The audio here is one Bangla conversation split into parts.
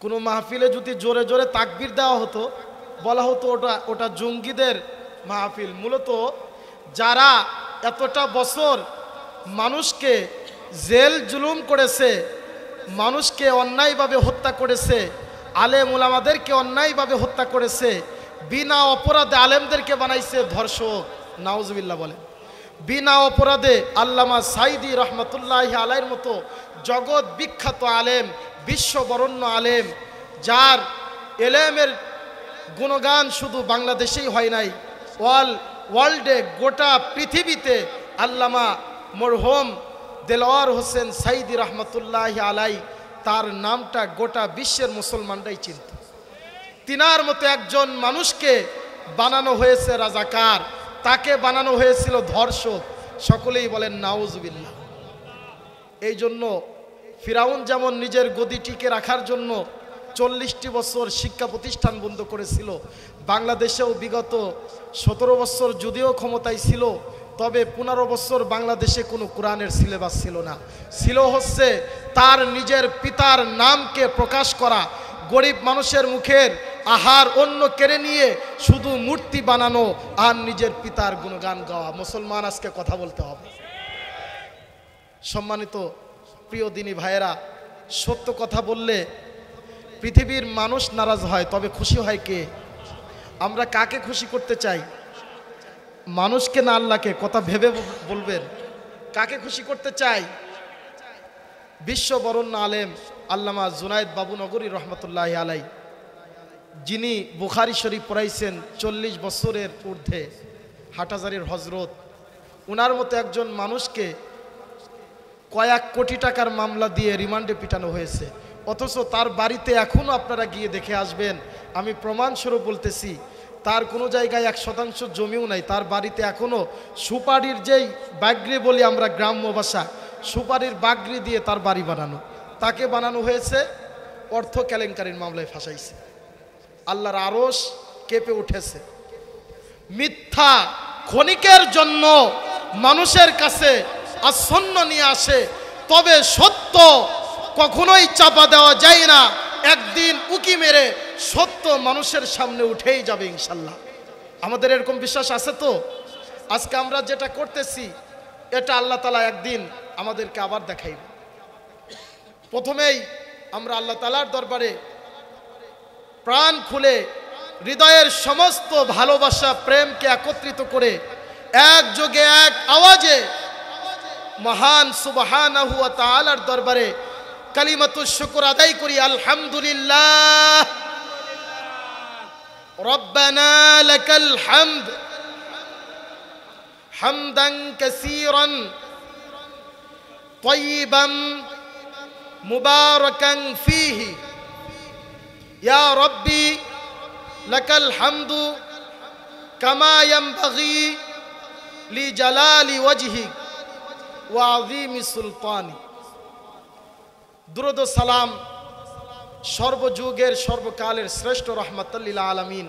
কোনো মাহফিলে যদি জোরে জোরে তাকবীর দেওয়া হতো, বলা হতো ওটা জঙ্গিদের মাহফিল। মূলত যারা এতটা বছর মানুষকে জেল জুলুম করেছে, মানুষকে অন্যায়ভাবে হত্যা করেছে, আলেম ওলামাদেরকে অন্যায়ভাবে হত্যা করেছে, বিনা অপরাধে আলেমদেরকে বানাইছে ধর্ষক, নাউজুবিল্লাহ বলে। বিনা অপরাধে আল্লামা সাইদি রহমতুল্লাহি আলাইহির মতো জগৎ বিখ্যাত আলেম, বিশ্ববরণ্য আলেম, যার এলেমের গুণগান শুধু বাংলাদেশেই হয় নাই, ওয়ার্ল্ডে গোটা পৃথিবীতে আল্লামা মরহুম দেলোয়ার হোসেন সাইদি রহমতুল্লাহি আলাইহি, তার নামটা গোটা বিশ্বের মুসলমানরাই চিনত। তিনার মতো একজন মানুষকে বানানো হয়েছে রাজাকার, তাকে বানানো হয়েছিল ধর্ষক। সকলেই বলেন নাউজুবিল্লাহ। এই জন্য ফিরাউন যেমন নিজের গদি টিকে রাখার জন্য 40টি বছর শিক্ষা প্রতিষ্ঠান বন্ধ করেছিল, বাংলাদেশেও বিগত 17 বছর যদিও ক্ষমতায় ছিল, তবে 15 বছর বাংলাদেশে কোনো কোরআনের সিলেবাস ছিল না। ছিল হচ্ছে তার নিজের পিতার নামকে প্রকাশ করা, গরিব মানুষের মুখের আহার অন্য কেড়ে নিয়ে শুধু মূর্তি বানানো আর নিজের পিতার গুণগান গাওয়া। মুসলমান আজকে কথা বলতে হবে। সম্মানিত প্রিয় দিনী ভাইয়েরা, সত্য কথা বললে পৃথিবীর মানুষ নারাজ হয়, তবে খুশি হয় কে? আমরা কাকে খুশি করতে চাই? মানুষকে না আল্লাহকে? কথা ভেবে বলবেন। কাকে খুশি করতে চাই? বিশ্ববরণ্য আলেম আল্লামা জুনায়েদ বাবু নগরী রহমতুল্লাহি আলাইহি, যিনি বুখারী শরীফ পড়াইছেন 40 বছরের ঊর্ধ্বে, হাটহাজারীর হজরত। ওনার মতো একজন মানুষকে কয়েক কোটি টাকার মামলা দিয়ে রিমান্ডে পিটানো হয়েছে, অথচ তার বাড়িতে এখনও আপনারা গিয়ে দেখে আসবেন, আমি প্রমাণস্বরূপ বলতেছি, তার কোনো জায়গায় 1% জমিও নাই। তার বাড়িতে এখনও সুপারির যেই বাগরি বলি আমরা গ্রাম্য ভাষা, সুপারির বাগরি দিয়ে তার বাড়ি বানানো। তাকে বানানো হয়েছে অর্থ কেলেঙ্কারির মামলায় ফাঁসাইছে। আল্লাহর আরশ কেঁপে উঠেছে। মিথ্যা ক্ষণিকের জন্য মানুষের কাছে আচ্ছন্ন নিয়ে আসে, তবে সত্য কখনোই চাপা দেওয়া যায় না। একদিন উকি মেরে সত্য মানুষের সামনে উঠেই যাবে ইনশাল্লাহ। আমাদের এরকম বিশ্বাস আছে তো? আজকে আমরা যেটা করতেছি এটা আল্লাহ তাআলা একদিন আমাদেরকে আবার দেখাইবে। প্রথমেই আমরা আল্লাহ তাআলার দরবারে প্রাণ খুলে হৃদয়ের সমস্ত ভালোবাসা প্রেমকে একত্রিত করে একযোগে এক আওয়াজে মহান সুবহানাহু ওয়া তাআলার দরবারে কালিমাতুশ শুকর আদায় করি। আলহামদুলিল্লাহ রব্বানা লাকাল হামদ হামদান কাসীরান তাইয়িবান মুবারাকান ফীহি ইয়া রাব্বি লাকাল হামদু কামা ইয়ানবাগি লিজালালি ওয়াজহিক ওয়া আযীমি সুলতানি। দুরূদ ও সালাম সর্বযুগের সর্বকালের শ্রেষ্ঠ রাহমাতুল লিল আলামিন,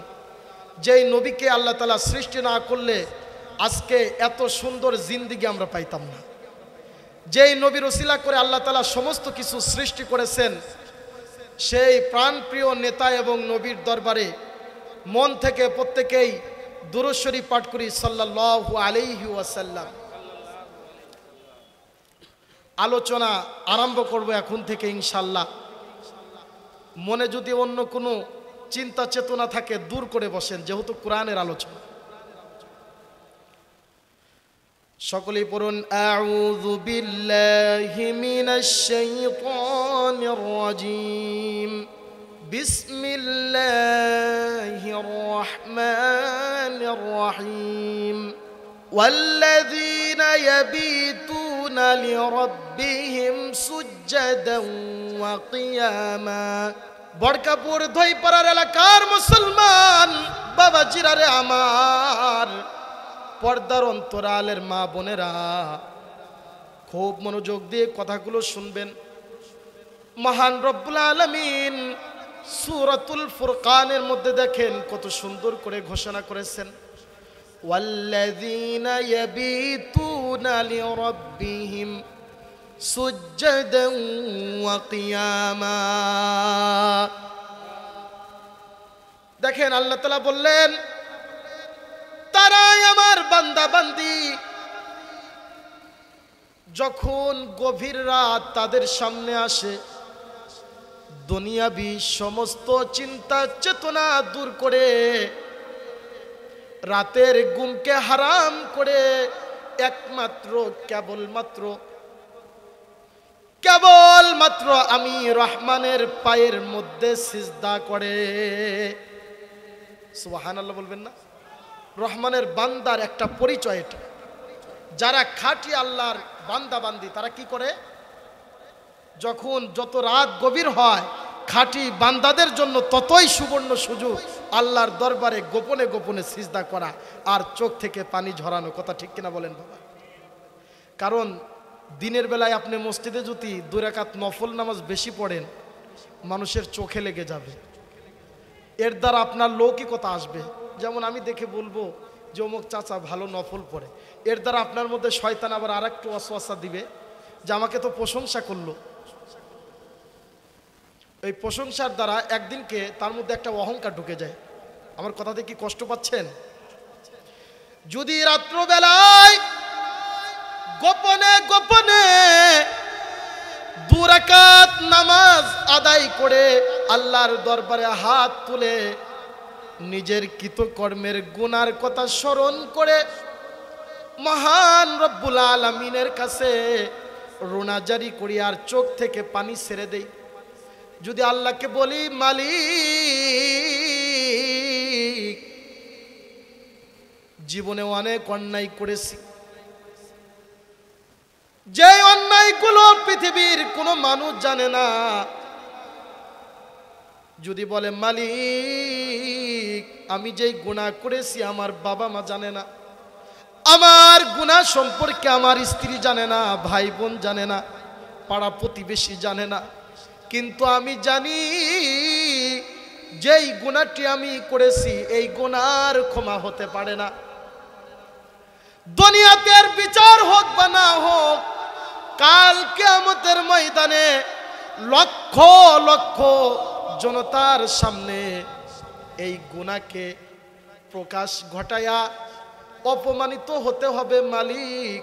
যেই নবীকে আল্লাহ তাআলা সৃষ্টি না করলে আজকে এত সুন্দর জিন্দেগি আমরা পাইতাম না। যেই নবীর ওসিলা করে আল্লাহ তাআলা সমস্ত কিছু সৃষ্টি করেছেন, সেই প্রাণপ্রিয় নেতা এবং নবীর দরবারে মন থেকে প্রত্যেকেই দুরূদ শরীফ পাঠ করি সাল্লাল্লাহু আলাইহি ওয়াসাল্লাম। আলোচনা আরম্ভ করব এখন থেকে ইনশাআল্লাহ। মনে যদি অন্য কোনো চিন্তা চেতনা থাকে দূর করে বসেন, যেহেতু কোরআনের আলোচনা। সকলেই পড়ুন আউযু বিল্লাহি মিনাশ শাইতানির রাজীম বিসমিল্লাহির রহমানির রহিম ওয়াল্লাযীনা ইয়াবিতুনা লিরাব্বিহিম সুজদান ওয়া কিয়ামা। বড়কাপুর ধইপাড়ার এলাকার মুসলমান বাবাজিরা রে আমার, পর্দার অন্তরালের মা বোনেরা, খুব মনোযোগ দিয়ে কথাগুলো শুনবেন। মহান রব্বুল আলামিন সূরাতুল ফুরকানের মধ্যে দেখেন কত সুন্দর করে ঘোষণা করেছেন, ওয়াল্লাযীনা ইয়াবিতুনা লিরাব্বিহিম সুজদান ওয়া কিয়ামা। দেখেন আল্লাহ তাআলা বললেন তারাই আমার বান্দা বান্দি যখন গভীর রাত তাদের সামনে আসে দুনিয়াবি সমস্ত চিন্তা চেতনা দূর করে রাতের ঘুমকে হারাম করে একমাত্র কেবলমাত্র আমি রহমানের পায়ের মধ্যে সিজদা করে। সুবহানাল্লাহ বলবেন না? রহমানের বান্দার একটা পরিচয় এটা। যারা খাঁটি আল্লাহর বান্দা বান্দি তারা কি করে, যখন যত রাত গভীর হয় খাঁটি বান্দাদের জন্য ততই সুবর্ণ সুযোগ আল্লাহর দরবারে গোপনে গোপনে সিজদা করা আর চোখ থেকে পানি ঝরানো। কথা ঠিক কিনা বলেন বাবা? কারণ দিনের বেলায় আপনি মসজিদে যদি 2 রাকাত নফল নামাজ বেশি পড়েন মানুষের চোখে লেগে যাবে, এর দ্বারা আপনার লৌকিকতা আসবে। যেমন আমি দেখে বলবো যে অমুক চাচা ভালো নফল পড়ে, এর দ্বারা আপনার মধ্যে শয়তান আবার আরেকটু ওয়াসওয়াসা দিবে যে আমাকে তো প্রশংসা করলো। এই প্রশংসার দ্বারা একদিনকে তার মধ্যে একটা অহংকার ঢুকে যায়। আমার কথাতে কি কষ্ট পাচ্ছেন? যদি রাত্রবেলায় গোপনে গোপনে 2 রাকাত নামাজ আদায় করে আল্লাহর দরবারে হাত তুলে নিজের কৃতকর্মের গুনার কথা স্মরণ করে মহান রব্বুল আলামিনের কাছে রোনাজারি করি আর চোখ থেকে পানি ছেড়ে দেই, যদি আল্লাহকে বলি মালিক জীবনে অনেক অন্যায় করেছি, যে অন্যায়গুলো পৃথিবীর কোনো মানুষ জানে না, যদি বলে মালিক আমি যেই গুনাহ করেছি আমার বাবা মা জানে না, আমার গুনাহ সম্পর্কে আমার স্ত্রী জানে না, ভাই বোন জানে না, পাড়া প্রতিবেশী জানে না, কিন্তু আমি জানি যেই গুনাহটি আমি করেছি এই গুনার ক্ষমা হতে পারে না। দুনিয়াতে বিচার হোক বা না হোক, কাল কিয়ামতের ময়দানে লক্ষ লক্ষ জনতার সামনে এই গুনাহকে প্রকাশ ঘটায়া অপমানিত হতে হবে মালিক।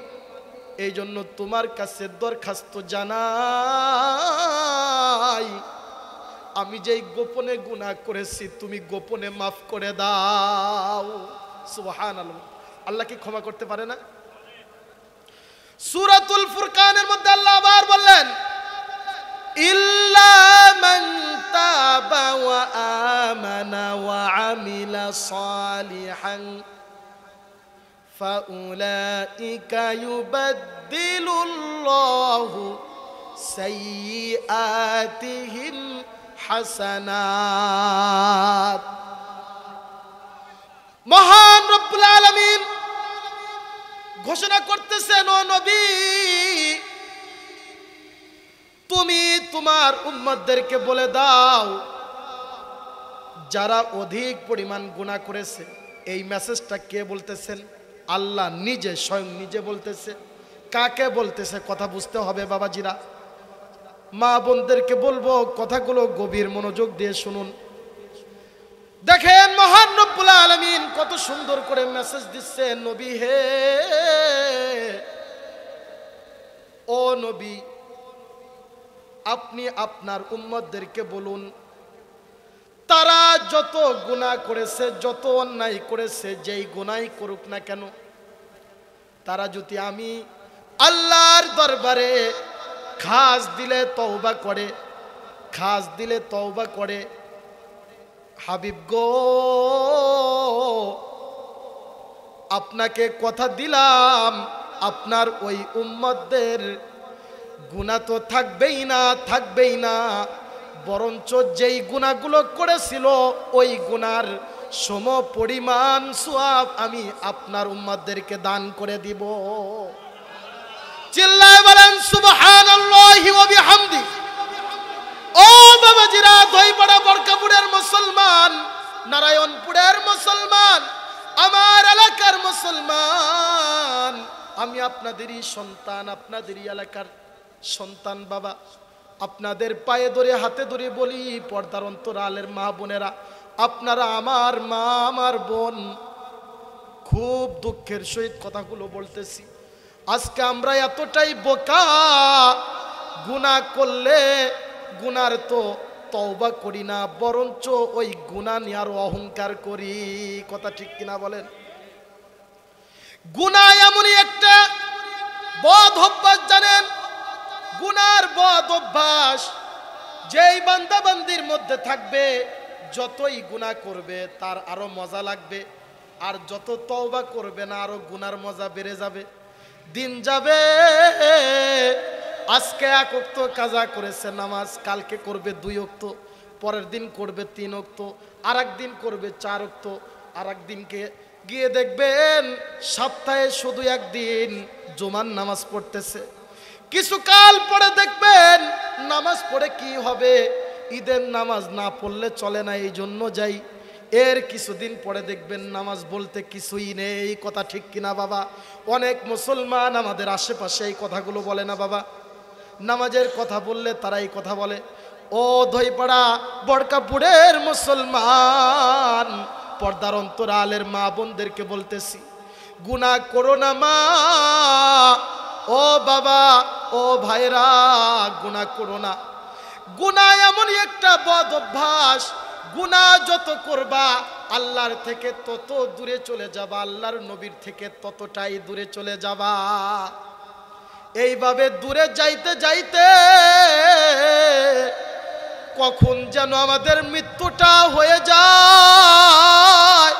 এই জন্য তোমার কাছে দরখাস্ত জানাই, আমি যেই গোপনে গুনাহ করেছি তুমি গোপনে মাফ করে দাও। সুবহানাল্লাহ। আল্লাহ কি ক্ষমা করতে পারে না? সূরাতুল ফুরকানের মধ্যে আল্লাহ আবার বললেন ইল্লা মান তাবা ওয়া আমানা ওয়া আমিলা সালিহান ফাউলাইকা ইউবাদদিলুল্লাহু সাইয়্যাতিহিম হাসানাত। মহান রব্বুল আলামিন ঘোষণা করতেছেন, ও নবী তুমি তোমার উম্মতদেরকে বলে দাও যারা অধিক পরিমাণ গুনাহ করেছে। এই মেসেজটা কে বলতেছেন? আল্লাহ নিজে, স্বয়ং নিজে বলতেছে। কাকে বলতেছে কথা বুঝতে হবে বাবাজিরা। মা বোনদেরকে বলবো কথাগুলো গভীর মনোযোগ দিয়ে শুনুন। দেখেন মহান রব্বুল আলামিন কত সুন্দর করে মেসেজ দিচ্ছে, নবী হে, ও নবী আপনি আপনার উম্মতদেরকে বলুন তারা যত গুনাহ করেছে, যত অন্যায় করেছে, যেই গুনাহ করুক না কেন, তারা যদি আমি আল্লাহর দরবারে খাস দিলে তওবা করে, খাস দিলে তওবা করে, হাবিব গো আপনাকে কথা দিলাম আপনার ওই উম্মতদের গুনাহ তো থাকবেই না, থাকবেই না, বরঞ্চ যেই গুনাহগুলো করেছিল ওই গুনার সম পরিমাণ সওয়াব আমি আপনার উম্মতদেরকে দান করে দিব। চিল্লায় বলেন সুবহানাল্লাহি ওয়া বিহামদি। ও বাবাজিরা, দইপাড়া বরকাপুরের মুসলমান, নারায়ণপুরের মুসলমান, আমার এলাকার মুসলমান, আমি আপনাদেরই সন্তান, আপনাদেরই এলাকার সন্তান বাবা। আপনাদের পায়ে ধরে হাতে ধরে বলি, পর্দার অন্তরালের মা বোনেরা, আপনারা আমার মা আমার বোন, খুব দুঃখের সহিত কথাগুলো বলতেছি। আজকে আমরা এতটাই বোকা, গুনাহ করলে গুনার তো তওবা করি না, বরঞ্চ ওই গুনাহ নিয়ে আরো অহংকার করি। কথা ঠিক কিনা বলেন? গুনাহ এমনই একটা বদ অভ্যাস, জানেন, গুনার বদ অভ্যাস যেই বান্দা বান্দির মধ্যে থাকবে, যতই গুনাহ করবে তার আরো মজা লাগবে, আর যত তওবা করবে না আরো গুনার মজা বেড়ে যাবে। দিন যাবে, আজকে 1 ওয়াক্ত কাজা করেছে নামাজ, কালকে করবে 2 ওয়াক্ত, পরের দিন করবে 3 ওয়াক্ত, আরেক দিন করবে 4 ওয়াক্ত, আরেক দিনকে গিয়ে দেখবেন সপ্তাহে শুধু একদিন জুমার নামাজ পড়তেছে। কিছুকাল পরে দেখবেন নামাজ পড়ে কি হবে, ঈদের নামাজ না পড়লে চলে না, এই জন্য যাই। এর কিছুদিন পরে দেখবেন নামাজ বলতে কিছুই নেই। কথা ঠিক কিনা বাবা? অনেক মুসলমান আমাদের আশেপাশে এই কথাগুলো বলে না বাবা, নামাজের কথা বললে তারা এই কথা বলে। ও ধইপাড়া বড়কাপুরের মুসলমান, পর্দার অন্তরালের মা বোনদেরকে বলতেছি, গুনাহ করো না মা, ও বাবা, ও ভাইরা, গুনাহ করো না। গুনাহ এমনই একটা বদ অভ্যাস, গুনাহ যত করবা আল্লাহর থেকে তত দূরে চলে যাবা, আল্লাহর নবীর থেকে ততটাই দূরে চলে যাবা। এইভাবে দূরে যাইতে যাইতে কখন যেন আমাদের মৃত্যুটা হয়ে যায়।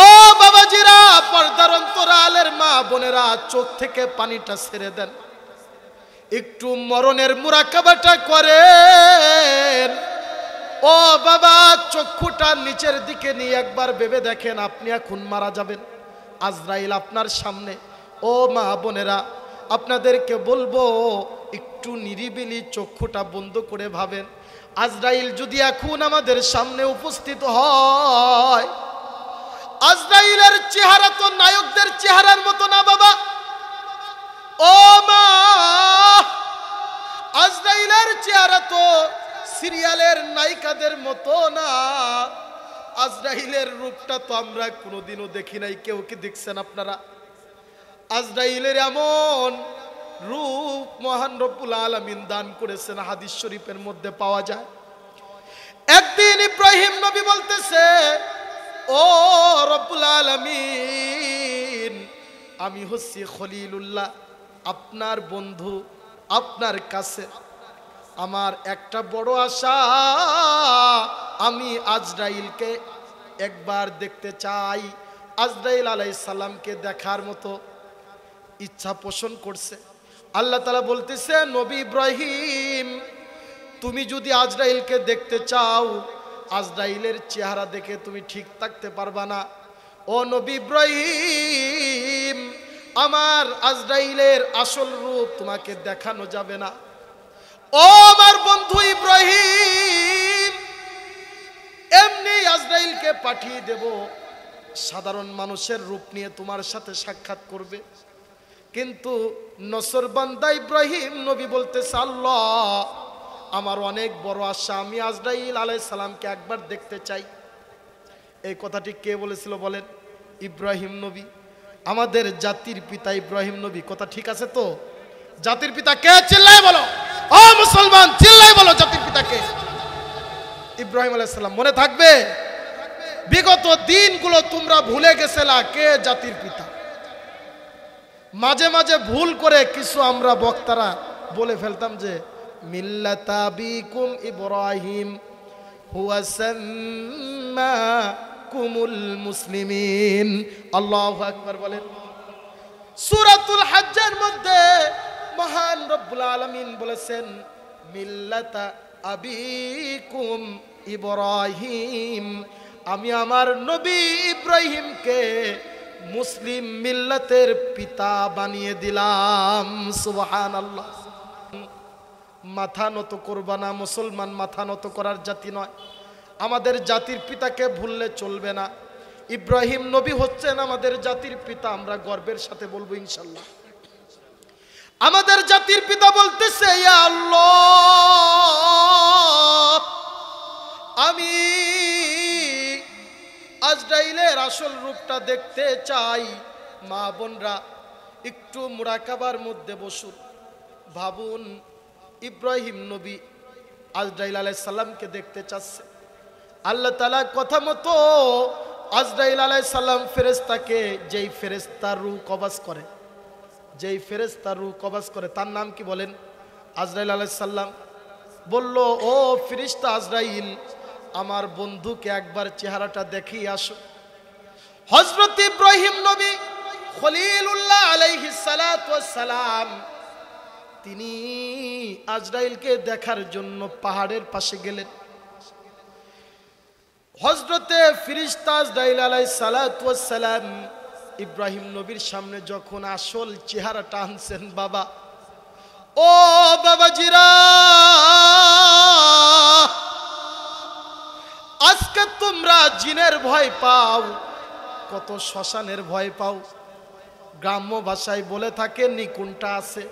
ও বাবাজিরা, পর্দার অন্তরালের মা বোনেরা, চোখ থেকে পানিটা ছেড়ে দেন, একটু মরণের মুরাকাবাটা করেন। ও বাবা, চক্ষুটা নিচের দিকে নিয়ে একবার ভেবে দেখেন আপনি এখন মারা যাবেন, আজরাইল আপনার সামনে। ও মা বোনেরা, আপনাদেরকে বলবো একটু নিরিবিলি চক্ষুটা বন্ধ করে ভাবেন, আজরাইল যদি এখন আমাদের সামনে উপস্থিত হয়, আজরাইলের চেহারা তো নায়কদের চেহারার মতো না বাবা। ও মা, আজরাইলের চেহারা তো সিরিয়ালের নায়িকাদের মতো না। আজরাইলের রূপটা তো আমরা কোনোদিনও দেখি নাই। কেউ কি দেখছেন আপনারা? আজরাইলের এমন রূপ মহান রব্বুল আলামিন দান করেছেন, হাদিস শরীফের মধ্যে পাওয়া যায়। একদিন ইব্রাহিম নবী বলতেছে, ও রব্বুল আলামিন, আমি হচ্ছি খলিলুল্লাহ, আপনার বন্ধু, আপনার কাছে আমার একটা বড় আশা, আমি আজরাইলকে একবার দেখতে চাই। আজরাইল আলাইহিস সালামকে দেখার মতো ইচ্ছা পোষণ করছে। আল্লাহ তাআলা বলতেছে, নবী ইব্রাহিম, তুমি যদি আজরাইলকে দেখতে চাও, আজরাইলের চেহারা দেখে তুমি ঠিক থাকতে পারবা না। ও নবী ইব্রাহিম, আমার আজরাইলের আসল রূপ তোমাকে দেখানো যাবে না। ও আমার বন্ধু ইব্রাহিম, এমনি আজরাইলকে পাঠিয়ে দেব, সাধারণ মানুষের রূপ নিয়ে তোমার সাথে সাক্ষাৎ করবে। কিন্তু নসরবান্দা ইব্রাহিম নবী বলতেছে, আল্লাহ, আমার অনেক বড় আশা, আমি আজরাইল আলাইহিস সালামকে একবার দেখতে চাই। এই কথাটি কে বলেছিল বলেন? ইব্রাহিম নবী, আমাদের জাতির পিতা ইব্রাহিম নবী। কথা ঠিক আছে তো? জাতির পিতা কে? চিল্লায় বলো। ও মুসলমান, চিল্লায় বলো, জাতির পিতা কে? ইব্রাহিম আলাইহিস সালাম। মনে থাকবে, বিগত দিনগুলো তোমরা ভুলে গেছিলা কে জাতির পিতা। মাঝে মাঝে ভুল করে কিছু আমরা বক্তারা বলে ফেলতাম যে মিল্লাতা বিকুম ইব্রাহিম হুয়া সাম্মাকুমুল মুসলিমিন। আল্লাহু আকবার বলেন। সূরাতুল হজ্জের মধ্যে মহান রব্বুল আলামিন বলেছেন, মিল্লাতা আবিকুম ইব্রাহিম, আমি আমার নবী ইব্রাহিমকে মুসলিম মিল্লাতের পিতা বানিয়ে দিলাম। সুবহানাল্লাহ। মাথা নত করবা না, মুসলমান মাথা নত করার জাতি নয়। আমাদের জাতির পিতাকে ভুললে চলবে না। ইব্রাহিম নবী হচ্ছেন আমাদের জাতির পিতা, আমরা গর্বের সাথে বলবো ইনশাল্লাহ। আমাদের জাতির পিতা বলতেছে, ইয়া আল্লাহ, আমি আজরাইলের আসল রূপটা দেখতে চাই, মা বোনরা একটু মুরাকাবার মধ্যে বসুন। ভাবুন, ইব্রাহিম নবী আজরাইল আলাইহিস সালামকে দেখতে চাচ্ছে। আল্লাহ তাআলা কথা মতো আজরাইল আলাইহিস সালাম ফেরেশতাকে, যেই ফেরেশতার রূহ কবজ করে, যেই ফেরেশতার রূহ কবজ করে তার নাম কি বলেন? আজরাইল আলাইহিস সালাম বলল, ও ফেরেশতা আজরাইল, আমার বন্ধুকে একবার চেহারাটা দেখিয়ে আসো। হযরত ইব্রাহিম নবী খলিলুল্লাহ আলাইহিস সালাতু ওয়াস সালাম তিনি আজরাইলকে দেখার জন্য পাহাড়ের পাশে গেলেন। হযরতে ফেরেশতা আজরাইল আলাইহিস সালাতু ওয়াস সালাম ইব্রাহিম নবীর সামনে যখন আসল চেহারাটা আনছেন, বাবা, ও বাবাজিরা, আজকে তোমরা জিনের ভয় পাও, কত শ্মশানের ভয় পাও। গ্রাম্য ভাষায় বলে থাকে নিকুণ্ঠা আছে,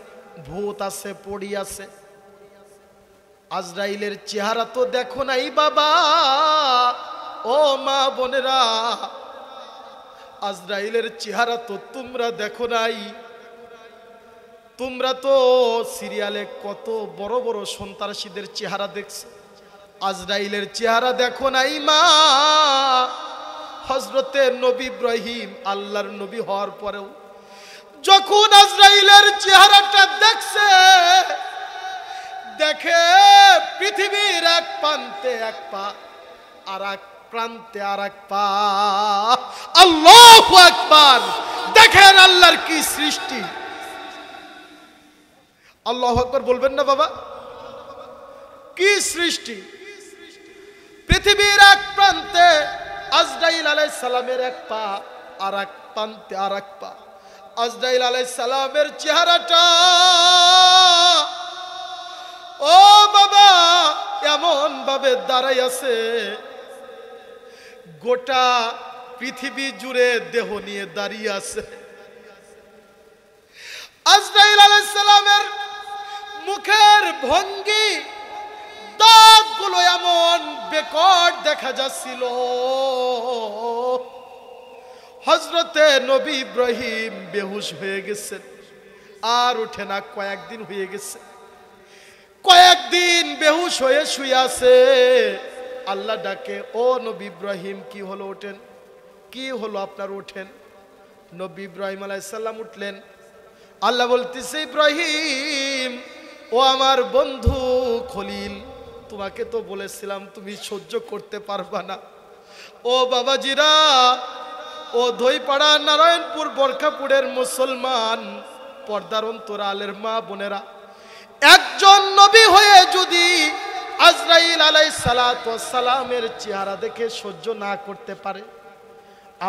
ভূত আছে, পড়ি আছে। আজরাইলের চেহারা তো দেখো নাই বাবা, ও মা বোনেরা, আজরাইলের চেহারা তো তোমরা দেখো নাই। তোমরা তো সিরিয়ালে কত বড় বড় সন্ত্রাসীদের চেহারা দেখছো, আজরাইলের চেহারা দেখো নাই মা। হযরতে নবী ইব্রাহিম আল্লাহর নবী হওয়ার পরেও যখন আজরাইলের চেহারাটা দেখছে, দেখে পৃথিবীর এক প্রান্তে এক পা, আর এক প্রান্তে আর এক পা। আল্লাহু আকবার! দেখেন আল্লাহর কি সৃষ্টি। আল্লাহু আকবার বলবেন না বাবা? কি সৃষ্টি! পৃথিবীর এক প্রান্তে আজরাইল আলাইহিস সালামের এক পা, আর এক প্রান্তে আর এক পা। আজরাইল আলাইহিস সালামের চেহারাটা, ও বাবা, এমন ভাবে দাঁড়াই আছে, গোটা পৃথিবী জুড়ে দেহ নিয়ে দাঁড়িয়ে আছে। আজরাইল আলাইহিস সালামের মুখের ভঙ্গি, দাঁতগুলো এমন বেকট দেখা যাচ্ছিল। হযরতে নবী ইব্রাহিম বেহুশ হয়ে গেছেন, আর ওঠে না। কয়েকদিন হয়ে গেছে, কয়েকদিন বেহুশ হয়ে শুয়ে আছে। আল্লাহ ডাকে, ও নবী ইব্রাহিম, কি হলো, ওঠেন। কি হলো আপনার, ওঠেন। নবী ইব্রাহিম আলাইহিস সালাম উঠলেন। আল্লাহ বলতেছে, ইব্রাহিম, ও আমার বন্ধু খলিল, তোমাকে তো বলেছিলাম তুমি সহ্য করতে পারবা না। ও বাবাজিরা, ও দইপাড়া নারায়ণপুর বরখাপুরের মুসলমান পর্দার অন্তরালের মা বোনেরা, একজন নবী হয়ে যদি আজরাইল আলাইহিস সালাতু ওয়াস সালামের চেহারা দেখে সহ্য না করতে পারে,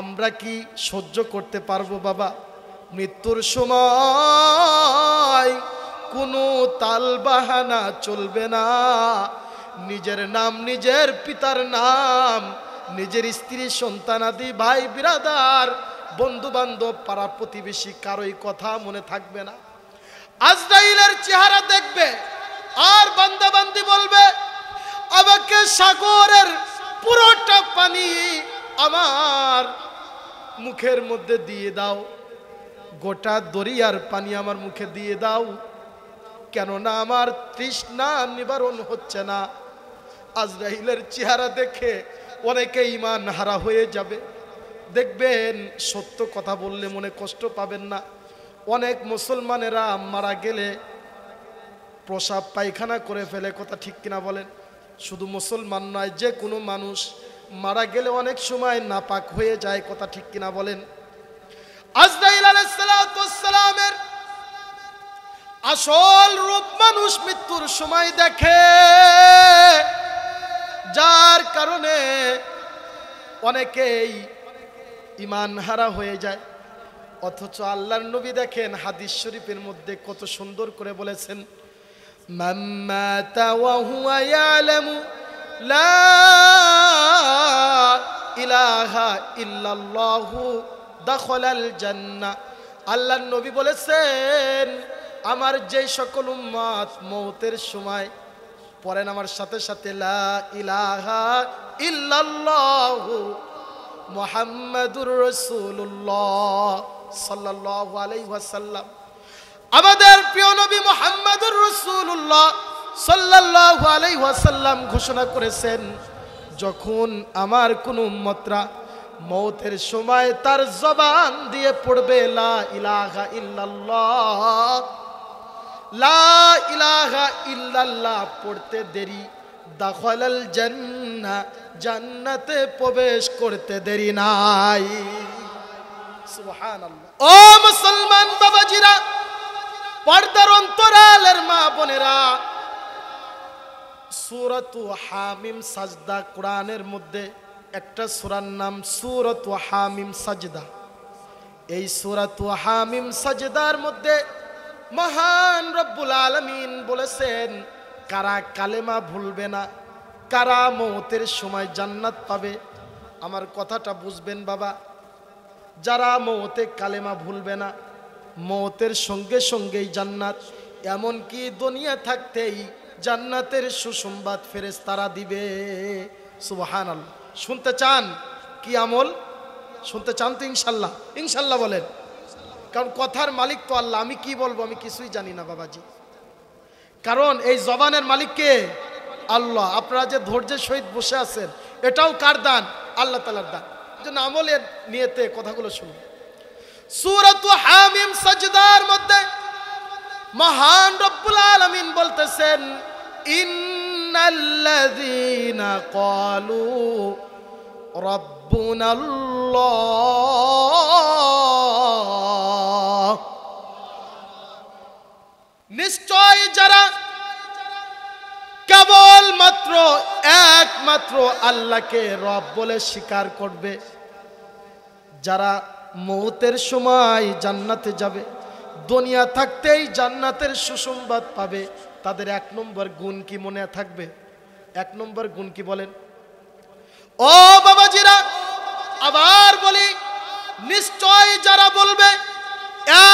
আমরা কি সহ্য করতে পারবো বাবা? মৃত্যুর সময় কোনো তালবাহানা চলবে না। নিজের নাম, নিজের পিতার নাম, নিজের স্ত্রী, সন্তানাদি, ভাই বিরাদার, বন্ধু বান্ধব, পাড়া প্রতিবেশী, কারোই কথা মনে থাকবে না। আজরাইলের চেহারা দেখবে আর বান্দা বান্দি বলবে, আমাকে সাগরের পুরোটা পানি আমার মুখের মধ্যে দিয়ে দাও, গোটা দরিয়ার পানি আমার মুখে দিয়ে দাও, কেননা আমার তৃষ্ণা নিবারণ হচ্ছে না। আজরাইলের চেহারা দেখে অনেকে ঈমান হারা হয়ে যাবে। দেখবেন, সত্য কথা বললে মনে কষ্ট পাবেন না, অনেক মুসলমানেরা মারা গেলে প্রসাব পায়খানা করে ফেলে, কথা ঠিক কিনা বলেন? শুধু মুসলমান নয়, যে কোনো মানুষ মারা গেলে অনেক সময় নাপাক হয়ে যায়, কথা ঠিক কিনা বলেন? আজরাইল আলাইহিস সালাতু ওয়াস সালামের আসল রূপ মানুষ মৃত্যুর সময় দেখে, যার কারণে অনেকেই ঈমান হারা হয়ে যায়। অথচ আল্লাহর নবী দেখেন হাদিস শরীফের মধ্যে কত সুন্দর করে বলেছেন, মান মাতা ওয়া হুয়া ইয়ালামু লা ইলাহা ইল্লাল্লাহু দাখালাল জান্নাহ। আল্লাহর নবী বলেছেন, আমার যেই সকল উম্মত মওতের সময় পড়েন আমার সাথে সাথে লা ইলাহা ইল্লাল্লাহু মুহাম্মাদুর রাসূলুল্লাহ সাল্লাল্লাহু আলাইহি ওয়াসাল্লাম। আমাদের প্রিয় নবী মুহাম্মাদুর রাসূলুল্লাহ সাল্লাল্লাহু আলাইহি ওয়াসাল্লাম ঘোষণা করেছেন, যখন আমার কোন উম্মতরা মওতের সময় তার জবান দিয়ে পড়বে লা ইলাহা ইল্লাল্লাহ, লা ইলাহা ইল্লাল্লাহ পড়তে দেরি, দাখালাল জান্নাহ, জান্নাতে প্রবেশ করতে দেরি নাই। সুবহানাল্লাহ। ও মুসলমান বাবাজিরা, পর্দার অন্তরালের মা বোনেরা, সূরাতু হামিম সাজদা, কোরআনের মধ্যে একটা সূরার নাম সূরাতু হামিম সাজদা। এই সূরাতু হামিম সাজদার মধ্যে মহান রব্বুল আলামিন বলেছেন, কারা কালেমা ভুলবে না, কারা মওতের সময় জান্নাত পাবে। আমার কথাটা বুঝবেন বাবা, যারা মওতে কালেমা ভুলবে না, মওতের সঙ্গে সঙ্গেই জান্নাত, এমনকি দুনিয়া থাকতেই জান্নাতের সুসংবাদ ফেরেশতারা দিবে। সুবহানাল্লাহ। শুনতে চান কি আমল? শুনতে চান তো ইনশাল্লাহ? ইনশাল্লাহ বলেন, কারণ কথার মালিক তো আল্লাহ। আমি কি বলবো আমি কিছুই জানি না বাবাজি, কারণ এই জবানের মালিক কে? আল্লাহ। আপনারা যে ধৈর্যের সহিত বসে আছেন, এটাও কার দান? আল্লাহ তাআলার দান। এজন্য আমলের নিয়তে কথাগুলো শুনুন। সূরাতু হামিম সাজদার মধ্যে মহান রব্বুল আলামিন বলতেছেন, ইন্নাল্লাযীনা ক্বালু রাব্বুনাল্লাহ, নিশ্চয় যারা কেবলমাত্র একমাত্র আল্লাহকে রব বলে স্বীকার করবে, যারা মওতের সময় জান্নাতে যাবে, দুনিয়া থাকতেই জান্নাতের সুসংবাদ পাবে, তাদের এক নম্বর গুণ কি মনে থাকবে? এক নম্বর গুণ কি বলেন? ও বাবাজিরা, আবার বলি, নিশ্চয় যারা বলবে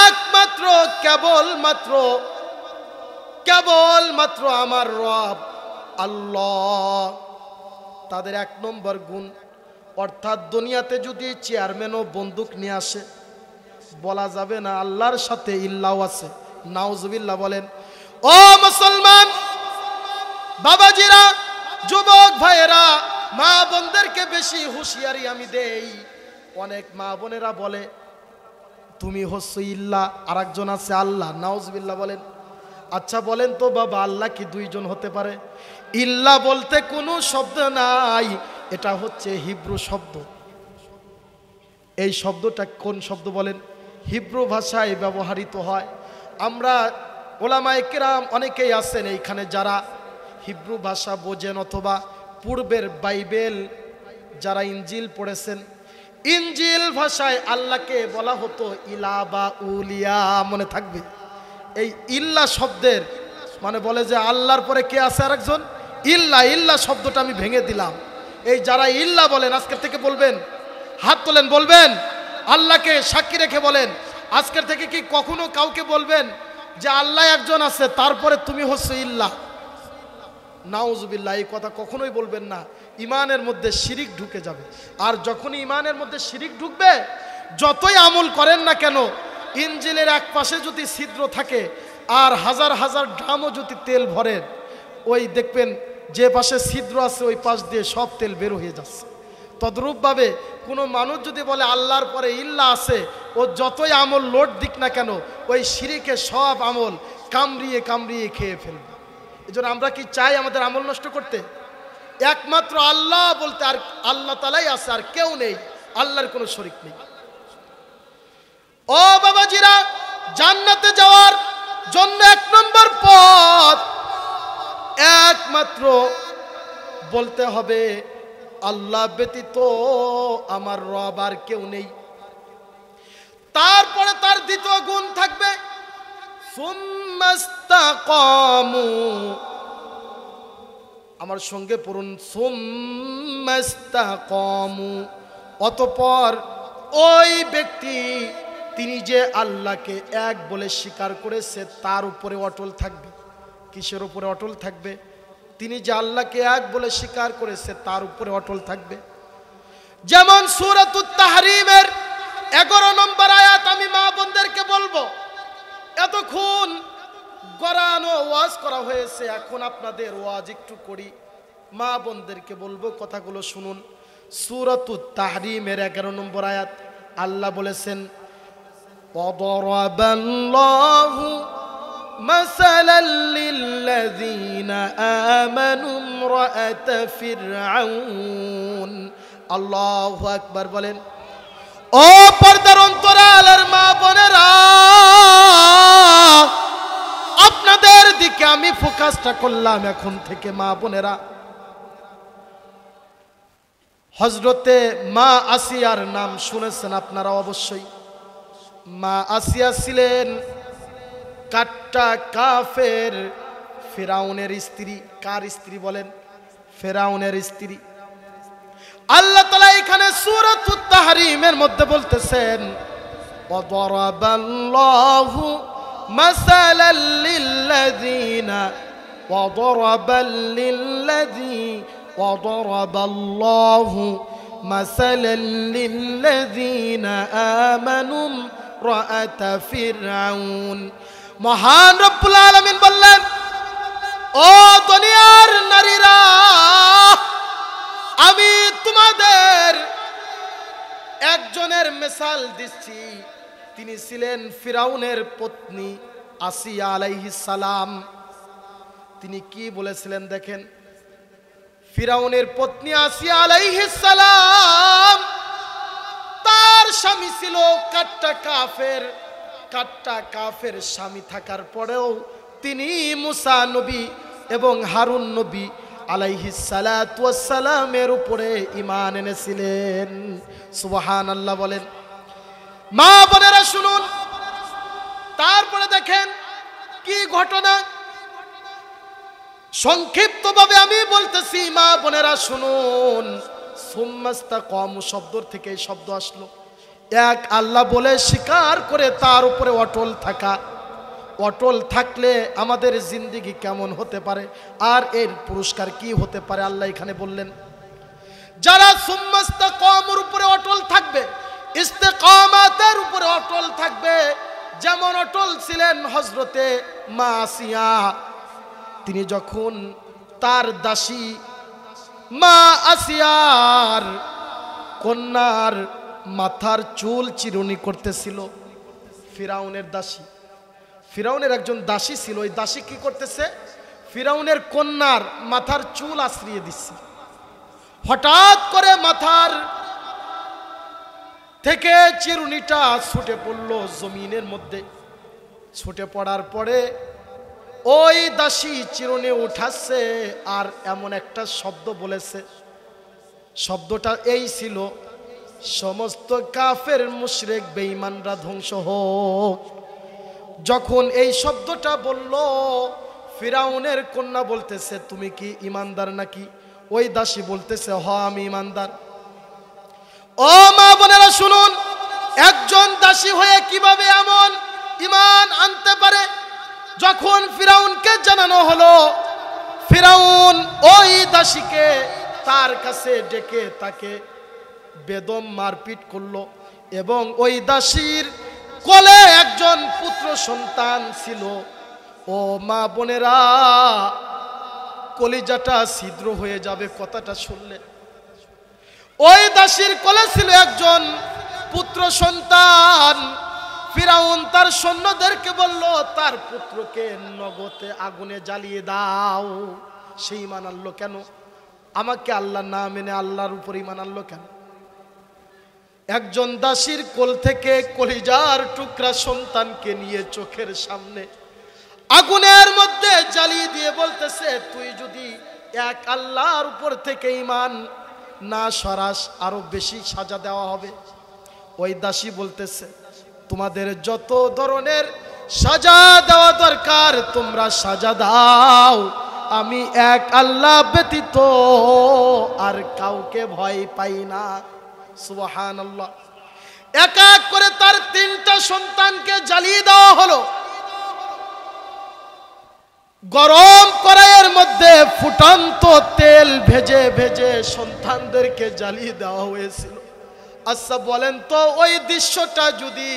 একমাত্র কেবলমাত্র আমার রব আল্লাহ, তাদের এক নম্বর গুণ, অর্থাৎ দুনিয়াতে যদি চেয়ারম্যান ও বন্দুক নিয়ে আসে, বলা যাবে না আল্লাহর সাথে ইল্লাহ আছে। নাউজুবিল্লাহ বলেন। ও মুসলমান বাবাজিরা, যুবক ভাইয়েরা, মা বোনদেরকে বেশি হুঁশিয়ারি আমি দেই। অনেক মা বোনেরা বলে তুমি হচ্ছ ইল্লাহ, আর একজন আছে আল্লাহ। নাউজুবিল্লাহ বলেন। আচ্ছা বলেন তো বাবা, আল্লাহ কি দুইজন হতে পারে? ইল্লাহ বলতে কোনো শব্দ নাই, এটা হচ্ছে হিব্রু শব্দ। এই শব্দটা কোন শব্দ বলেন? হিব্রু ভাষায় ব্যবহৃত হয়। আমরা ওলামায়ে কেরাম অনেকেই আছেন এইখানে যারা হিব্রু ভাষা বোঝেন, অথবা পূর্বের বাইবেল যারা ইনজিল পড়েছেন, ইনজিল ভাষায় আল্লাহকে বলা হতো ইলা বা উলিয়া। মনে থাকবে, এই ইল্লা শব্দের মানে বলে যে আল্লাহর পরে কে আছে আরেকজন? ইল্লা শব্দটা আমি ভেঙে দিলাম। এই যারা ইল্লা বলেন আজকের থেকে বলবেন, হাত তোলেন, বলবেন, আল্লাহকে সাক্ষী রেখে বলেন, আজকের থেকে কি কখনো কাউকে বলবেন যে আল্লাহ একজন আছে তারপরে তুমি হচ্ছ ইল্লাহ? নাউজুবিল্লাহ, এই কথা কখনোই বলবেন না। ইমানের মধ্যে শিরিক ঢুকে যাবে। আর যখনই ইমানের মধ্যে শিরিক ঢুকবে, যতই আমল করেন না কেন, ইঞ্জিলের এক পাশে যদি ছিদ্র থাকে আর হাজার হাজার ড্রামও যদি তেল ভরেন, ওই দেখবেন যে পাশে ছিদ্র আছে ওই পাশ দিয়ে সব তেল বের হয়ে যাচ্ছে। তদ্রূপভাবে কোনো মানুষ যদি বলে আল্লাহর পরে ইল্লাহ আছে, ও যতই আমল লোড দিক না কেন, ওই শিরিকে সব আমল কামড়িয়ে কামড়িয়ে খেয়ে ফেলবে। এই জন্য আমরা কি চাই আমাদের আমল নষ্ট করতে? একমাত্র আল্লাহ বলতে আর আল্লাহ তাআলাই আছে, আর কেউ নেই, আল্লাহর কোনো শরীক নেই। ও বাবাজিরা, জান্নাতে যাওয়ার জন্য এক নম্বর পথ একমাত্র বলতে হবে আল্লাহ ব্যতীত আমার রব আর কেউ নেই। তারপরে তার দ্বিতীয় গুণ থাকবে সুম্মাস্তাকামু। আমার সঙ্গে পড়ুন, সুম্মাস্তাকামু। অতঃপর ওই ব্যক্তি তিনি যে আল্লাহকে এক বলে স্বীকার করেছে তার উপরে অটল থাকবে। কিসের উপরে অটল থাকবে? তিনি যে আল্লাহকে এক বলে স্বীকার করেছে তার উপরে অটল থাকবে। যেমন সূরাতুত তাহরিমের 11 নম্বর আয়াত। আমি মা বোনদেরকে বলবো, এতক্ষণ গরানো ওয়াজ করা হয়েছে, এখন আপনাদের ওয়াজ একটু করি। মা বোনদেরকে বলবো কথাগুলো শুনুন। সূরাতুত তাহরিমের 11 নম্বর আয়াত আল্লাহ বলেছেন, ওয়াদরাবাল্লাহু মাসালাল লিল্লাযীনা আমানু ইমরাআত ফিরআউন। আল্লাহু আকবার বলেন। ও পর্দার অন্তরালের মা বোনেরা, আপনাদের দিকে আমি ফোকাসটা করলাম এখন থেকে। মা বোনেরা, হযরতে মা আসিয়ার নাম শুনেছেন আপনারা অবশ্যই। মা আসিয়া ছিলেন কাট্টা কাফের ফিরাউনের স্ত্রী। কার স্ত্রী বলেন? ফিরাউনের স্ত্রী। আল্লাহ তাআলা এখানে সূরাতুত তাহরিমের মধ্যে বলতেছেন, ওয়াদরাবাল্লাহু মাসালাল লিল্লাযীনা ওয়াদরাবাল্লাহু মাসালাল লিল্লাযীনা আমানু ইমরাআত ফিরআউন। মহান রব্বুল আলামিন বললেন, ও দুনিয়ার নারীরা, আমি তোমাদের একজনের মিসাল দিচ্ছি। তিনি ছিলেন ফিরাউনের পত্নী আসিয়া আলাইহিস সালাম। তিনি কি বলেছিলেন দেখেন। ফিরাউনের পত্নী আসিয়া আলাইহিস সালাম, তার স্বামী ছিল কাট্টা কাফের। কাট্টা কাফের স্বামী থাকার পরেও তিনি মুসা নবী এবং হারুন নবী আলাইহিস সালাতু ওয়াস সালামের উপরে ঈমান এনেছিলেন। সুবহানাল্লাহ বলেন। মা বোনেরা শুনুন, তারপরে দেখেন কি ঘটনা। সংক্ষিপ্তভাবে আমি বলতেছি, মা বোনেরা শুনুন। সুম্মাস্তাকামু শব্দ থেকে এই শব্দ আসলো, এক আল্লাহ বলে স্বীকার করে তার উপরে অটল থাকা। অটল থাকলে আমাদের জিন্দেগি কেমন হতে পারে আর এর পুরস্কার কি হতে পারে আল্লাহ এখানে বললেন। যারা সুম্মাস্তাকামুর উপরে অটল থাকবে, ইস্তেকামাতের উপরে অটল থাকবে, যেমন অটল ছিলেন হযরতে মা আসিয়া। তিনি যখন তার দাসী মা আসিয়ার কন্যার মাথার চুল চিরুনি করতেছিল, ফিরাউনের দাসী, ফিরাউনের একজন দাসী ছিল, ওই দাসী কি করতেছে, ফিরাউনের কন্যার মাথার চুল আশ্রিয়ে দিচ্ছে। হঠাৎ করে মাথার থেকে চিরুনিটা ছুটে পড়লো জমিনের মধ্যে। ছুটে পড়ার পরে ওই দাসী চিরুনি উঠাচ্ছে আর এমন একটা শব্দ বলেছে। শব্দটা এই ছিল, সমস্ত কাফের মুশরিক বেঈমানরা ধ্বংস হোক। যখন এই শব্দটা বলল, ফিরাউনের কন্যা বলতেছে, তুমি কি ঈমানদার নাকি? ওই দাসী বলতেছে, হ আমি ঈমানদার। ও মা বোনেরা শুনুন, একজন দাসী হয়ে কিভাবে এমন ঈমান আনতে পারে? যখন ফিরাউনকে জানানো হলো, ফিরাউন ওই দাসীকে তার কাছে ডেকে তাকে বেদম মারপিট করলো এবং ওই দাসীর কোলে একজন পুত্র সন্তান ছিল। ও মা বোনেরা, কলিজাটা ছিদ্র হয়ে যাবে কথাটা শুনলে। ওই দাসীর কোলে ছিল একজন পুত্র সন্তান। ফিরাউন তার সৈন্যদেরকে বলল, তার পুত্রকে নগদে আগুনে জ্বালিয়ে দাও। সে ঈমান আনলো কেন? আমাকে আল্লাহ না মেনে আল্লাহর উপর ঈমান আনলো কেন? একজন দাসীর কোল থেকে কলিজার টুকরা সন্তানকে নিয়ে চোখের সামনে আগুনের মধ্যে জ্বালিয়ে দিয়ে বলতেছে, তুই যদি এক আল্লাহর উপর থেকে ঈমান না সরাস আরো বেশি সাজা দেওয়া হবে। ওই দাসী বলতেছে, তোমাদের যত ধরনের সাজা দেওয়া দরকার তোমরা সাজা দাও, আমি এক আল্লাহ ব্যতীত আর কাউকে ভয় পাই না। সুবহানাল্লাহ। এক এক করে তার তিনটা সন্তানকে জ্বালিয়ে দেওয়া হলো। গরম কড়াইয়ের মধ্যে ফুটন্ত তেল ভেজে ভেজে সন্তানদেরকে জ্বালিয়ে দেওয়া হয়েছিল। আচ্ছা বলেন তো ওই দৃশ্যটা যদি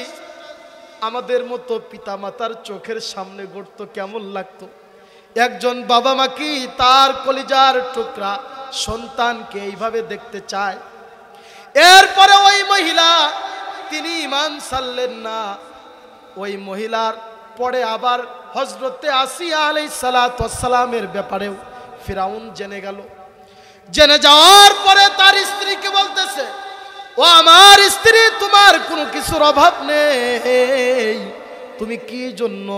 আমাদের মতো পিতামাতার চোখের সামনে ঘটতো কেমন লাগতো? একজন বাবা মা কি তার কলিজার টুকরা সন্তানকে এইভাবে দেখতে চায়? এরপরে ওই মহিলা তিনি ঈমান ছাড়লেন না। ওই মহিলার পরে আবার হযরতে আসিয়া আলাইহিস সালাতু ওয়াস সালামের ব্যাপারেও ফিরাউন জেনে গেল। জেনে যাওয়ার পরে তার স্ত্রীকে বলতেছে, ও আমার স্ত্রী, তোমার কোনো কিছুর অভাব নেই, তুমি কি জন্য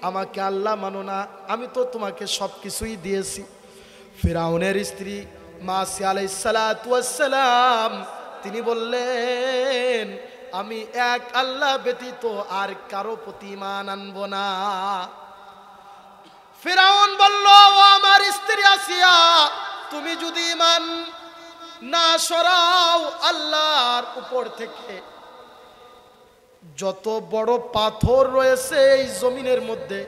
আমাকে আল্লাহ মানো না? আমি তো তোমাকে সব কিছুই দিয়েছি। ফিরাউনের স্ত্রী মা আসিয়া আলাইহিস সালাতু ওয়াস সালাম তিনি বললেন, আমি এক আল্লাহ ব্যতীত আর কারো প্রতি ঈমান আনবো না। ফিরাউন বলল, ও আমার স্ত্রী আসিয়া, তুমি যদি ঈমান না সরাও আল্লাহর উপর থেকে, যত বড় পাথর রয়েছে এই জমিনের মধ্যে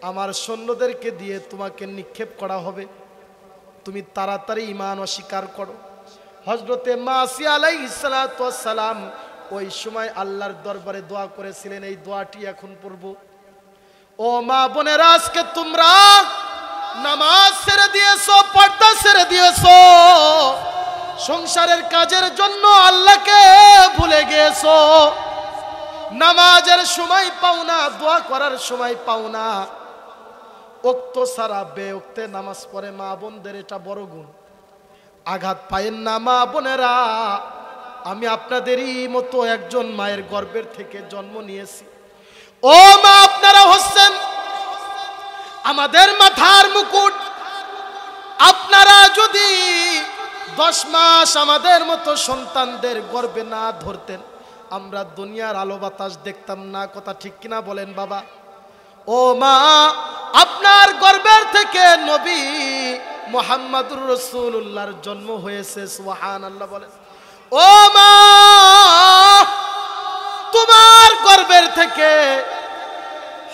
আমার সৈন্যদেরকে দিয়ে তোমাকে নিক্ষেপ করা হবে। তুমি তাড়াতাড়ি ঈমান অস্বীকার করো। হযরতে মা আসিয়া আলাইহিস সালাতু ওয়াস সালাম ওই সময় আল্লাহর দরবারে দোয়া করেছিলেন, এই দোয়াটি এখন পড়ব। ও মা বোনেরা, আজকে তোমরা নামাজ ছেড়ে দিয়েছো, পর্দা ছেড়ে দিয়েছো, সংসারের কাজের জন্য আল্লাহকে ভুলে গিয়েছো, নামাজের সময় পাও না, দোয়া করার সময় পাও না, ওক্ত সারা বেওক্তে নামাজ পড়ে মা বোনদের এটা বড় গুণ। আঘাত পায়েন না মা বোনেরা, আমি আপনাদেরই মতো একজন মায়ের গর্ভের থেকে জন্ম নিয়েছি। ও মা, আপনারা হচ্ছেন আমাদের মাথার মুকুট। আপনারা যদি 10 মাস আমাদের মতো সন্তানদের গর্ভে না ধরতেন, আমরা দুনিয়ার আলো বাতাস দেখতাম না। কথা ঠিক কিনা বলেন বাবা? ও মা, আপনার গর্ভের থেকে নবী মুহাম্মদুর রাসূলুল্লাহর জন্ম হয়েছে। সুবহানাল্লাহ বলেন। ও মা, তোমার গর্ভের থেকে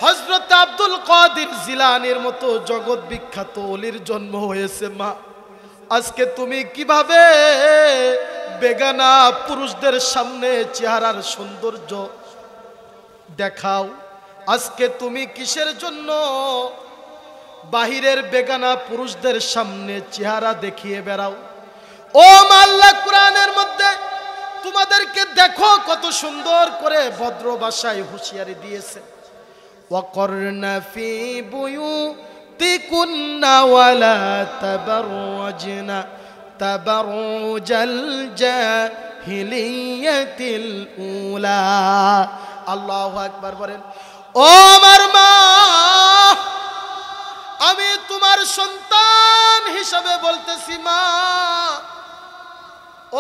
হযরত আব্দুল কাদের জিলানীর মতো জগৎ বিখ্যাত ওলির জন্ম হয়েছে। মা, আজকে তুমি কিভাবে বেগানা পুরুষদের সামনে চেহারার সৌন্দর্য দেখাও? আজকে তুমি কিসের জন্য বাহিরের বেগানা পুরুষদের সামনে চেহারা দেখিয়ে বেড়াও? ও মা, আল্লাহ কোরআনের মধ্যে তোমাদেরকে দেখো কত সুন্দর করে ভদ্র ভাষায় হুঁশিয়ারি দিয়েছে। ওয়াকরনা ফি বুয়ুতিকুন্না ওয়ালা তাবাররাজনা তাবাররুজাল জাহিলিয়াতিল উলা। আল্লাহু আকবার বলেন। ও আমার মা, আমি তোমার সন্তান হিসাবে বলতেছি মা।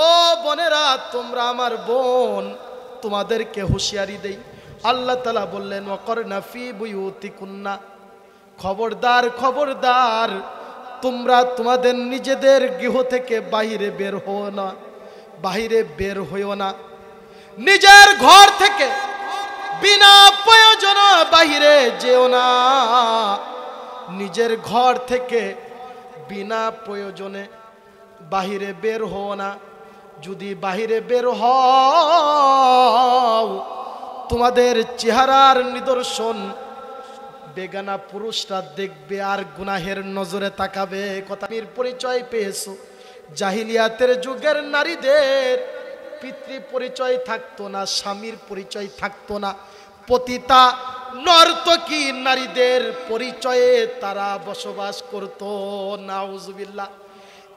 ও বোনেরা, তোমরা আমার বোন, তোমাদেরকে হুঁশিয়ারি দেই। আল্লাহ তাআলা বললেন, ওয়াকরনা ফি বুয়ুতিকুন্না, খবরদার খবরদার, তোমরা তোমাদের নিজেদের গৃহ থেকে বাইরে বের হও না, বাইরে বের হইও না। নিজের ঘর থেকে বিনা প্রয়োজনে বাইরে যেও না। নিজের ঘর থেকে বিনা প্রয়োজনে বাহিরে বের হও না। যদি বাহিরে বের হও, তোমাদের চেহারার নিদর্শন বেগানা পুরুষরা দেখবে আর গুনাহের নজরে তাকাবে। কথার পরিচয় পেয়েছো। জাহিলিয়াতের যুগের নারীদের পিতৃ পরিচয় থাকতো না, স্বামীর পরিচয় থাকতো না। পতিতা নর্তকী নারীদের পরিচয়ে তারা বসবাস করত। নাউজুবিল্লাহ।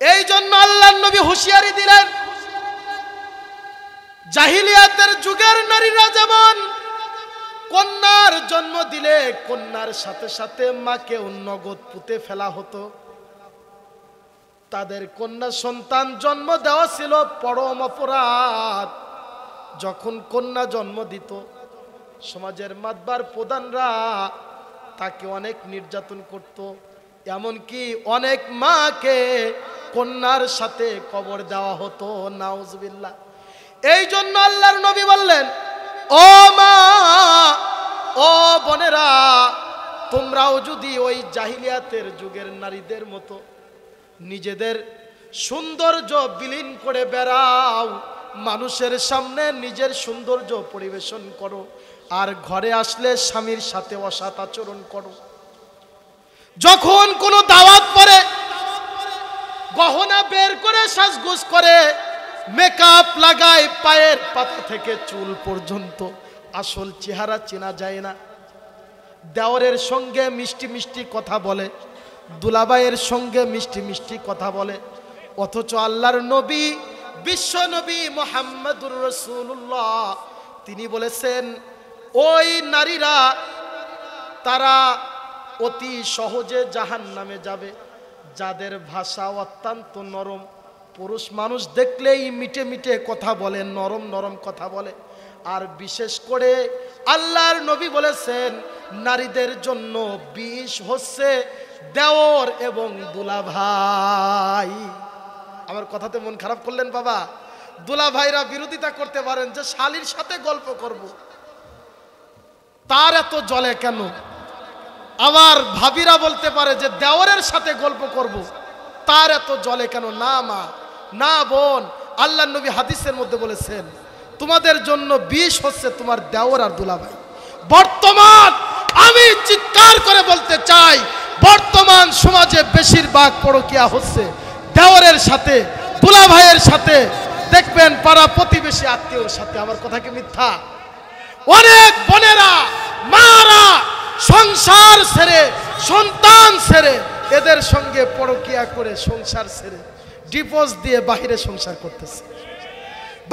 এই জন্য আল্লাহর নবী হুঁশিয়ারি দিলেন, জাহিলিয়াতের যুগের নারীরা যেমন কন্যার জন্ম দিলে কন্যার সাথে সাথে মাকে নগদ পুঁতে ফেলা হতো, তাদের কন্যা সন্তান জন্ম দেওয়া ছিল পরম অপরাধ। যখন কন্যা জন্ম দিত, সমাজের মাতবার প্রধানরা তাকে অনেক নির্যাতন করত। এমনকি অনেক মাকে কন্যার সাথে কবর দেওয়া হতো। নাউজুবিল্লাহ। এই জন্য আল্লাহর নবী বললেন, ও মা, ও বোনেরা, তোমরাও যদি ওই জাহিলিয়াতের যুগের নারীদের মতো নিজেদের সৌন্দর্য বিলীন করে বেড়াও, মানুষের সামনে নিজের সৌন্দর্য পরিবেশন করো, আর ঘরে আসলে স্বামীর সাথে অসৎ আচরণ করো। যখন কোনো দাওয়াত পড়ে গহনা বের করে সাজগোজ করে, মেকআপ লাগায়, পায়ের পাতা থেকে চুল পর্যন্ত, আসল চেহারা চেনা যায় না। দেওরের সঙ্গে মিষ্টি মিষ্টি কথা বলে, দুলাভাইয়ের সঙ্গে মিষ্টি মিষ্টি কথা বলে, অথচ আল্লাহর নবী বিশ্ব নবী মুহাম্মদুর রাসূলুল্লাহ তিনি বলেছেন ওই নারীরা তারা অতি সহজে জাহান্নামে যাবে যাদের ভাষা অত্যন্ত নরম, পুরুষ মানুষ দেখলেই মিটে মিটে কথা বলে, নরম নরম কথা বলে। আর বিশেষ করে আল্লাহর নবী বলেছেন নারীদের জন্য বিষ হচ্ছে দেওর এবং দুলাভাই। আমার কথাতে মন খারাপ করলেন বাবা? দুলাভাইরা বিরোধিতা করতে পারেন যে শালীর সাথে গল্প করব, তার এত জলে কেন? আবার ভাবিরা বলতে পারে যে দেওরের সাথে গল্প করব, তার এত জলে কেন? না মা, না বোন, আল্লাহর নবী হাদিসের মধ্যে বলেছেন তোমাদের জন্য বিষ হচ্ছে তোমার দেওর আর দুলাভাই। বর্তমান আমি চিৎকার করে বলতে চাই, বর্তমান সমাজে বেশিরভাগ পরকীয়া হচ্ছে দেওরের সাথে, দুলাভাইয়ের সাথে, দেখবেন পাড়া প্রতিবেশী আত্মীয়র সাথে। আমার কথা কি মিথ্যা? অনেক বোনেরা মারা সংসার ছেড়ে, সন্তান ছেড়ে, এদের সঙ্গে পরকীয়া করে সংসার ছেড়ে ডিভোর্স দিয়ে বাহিরে সংসার করতেছে।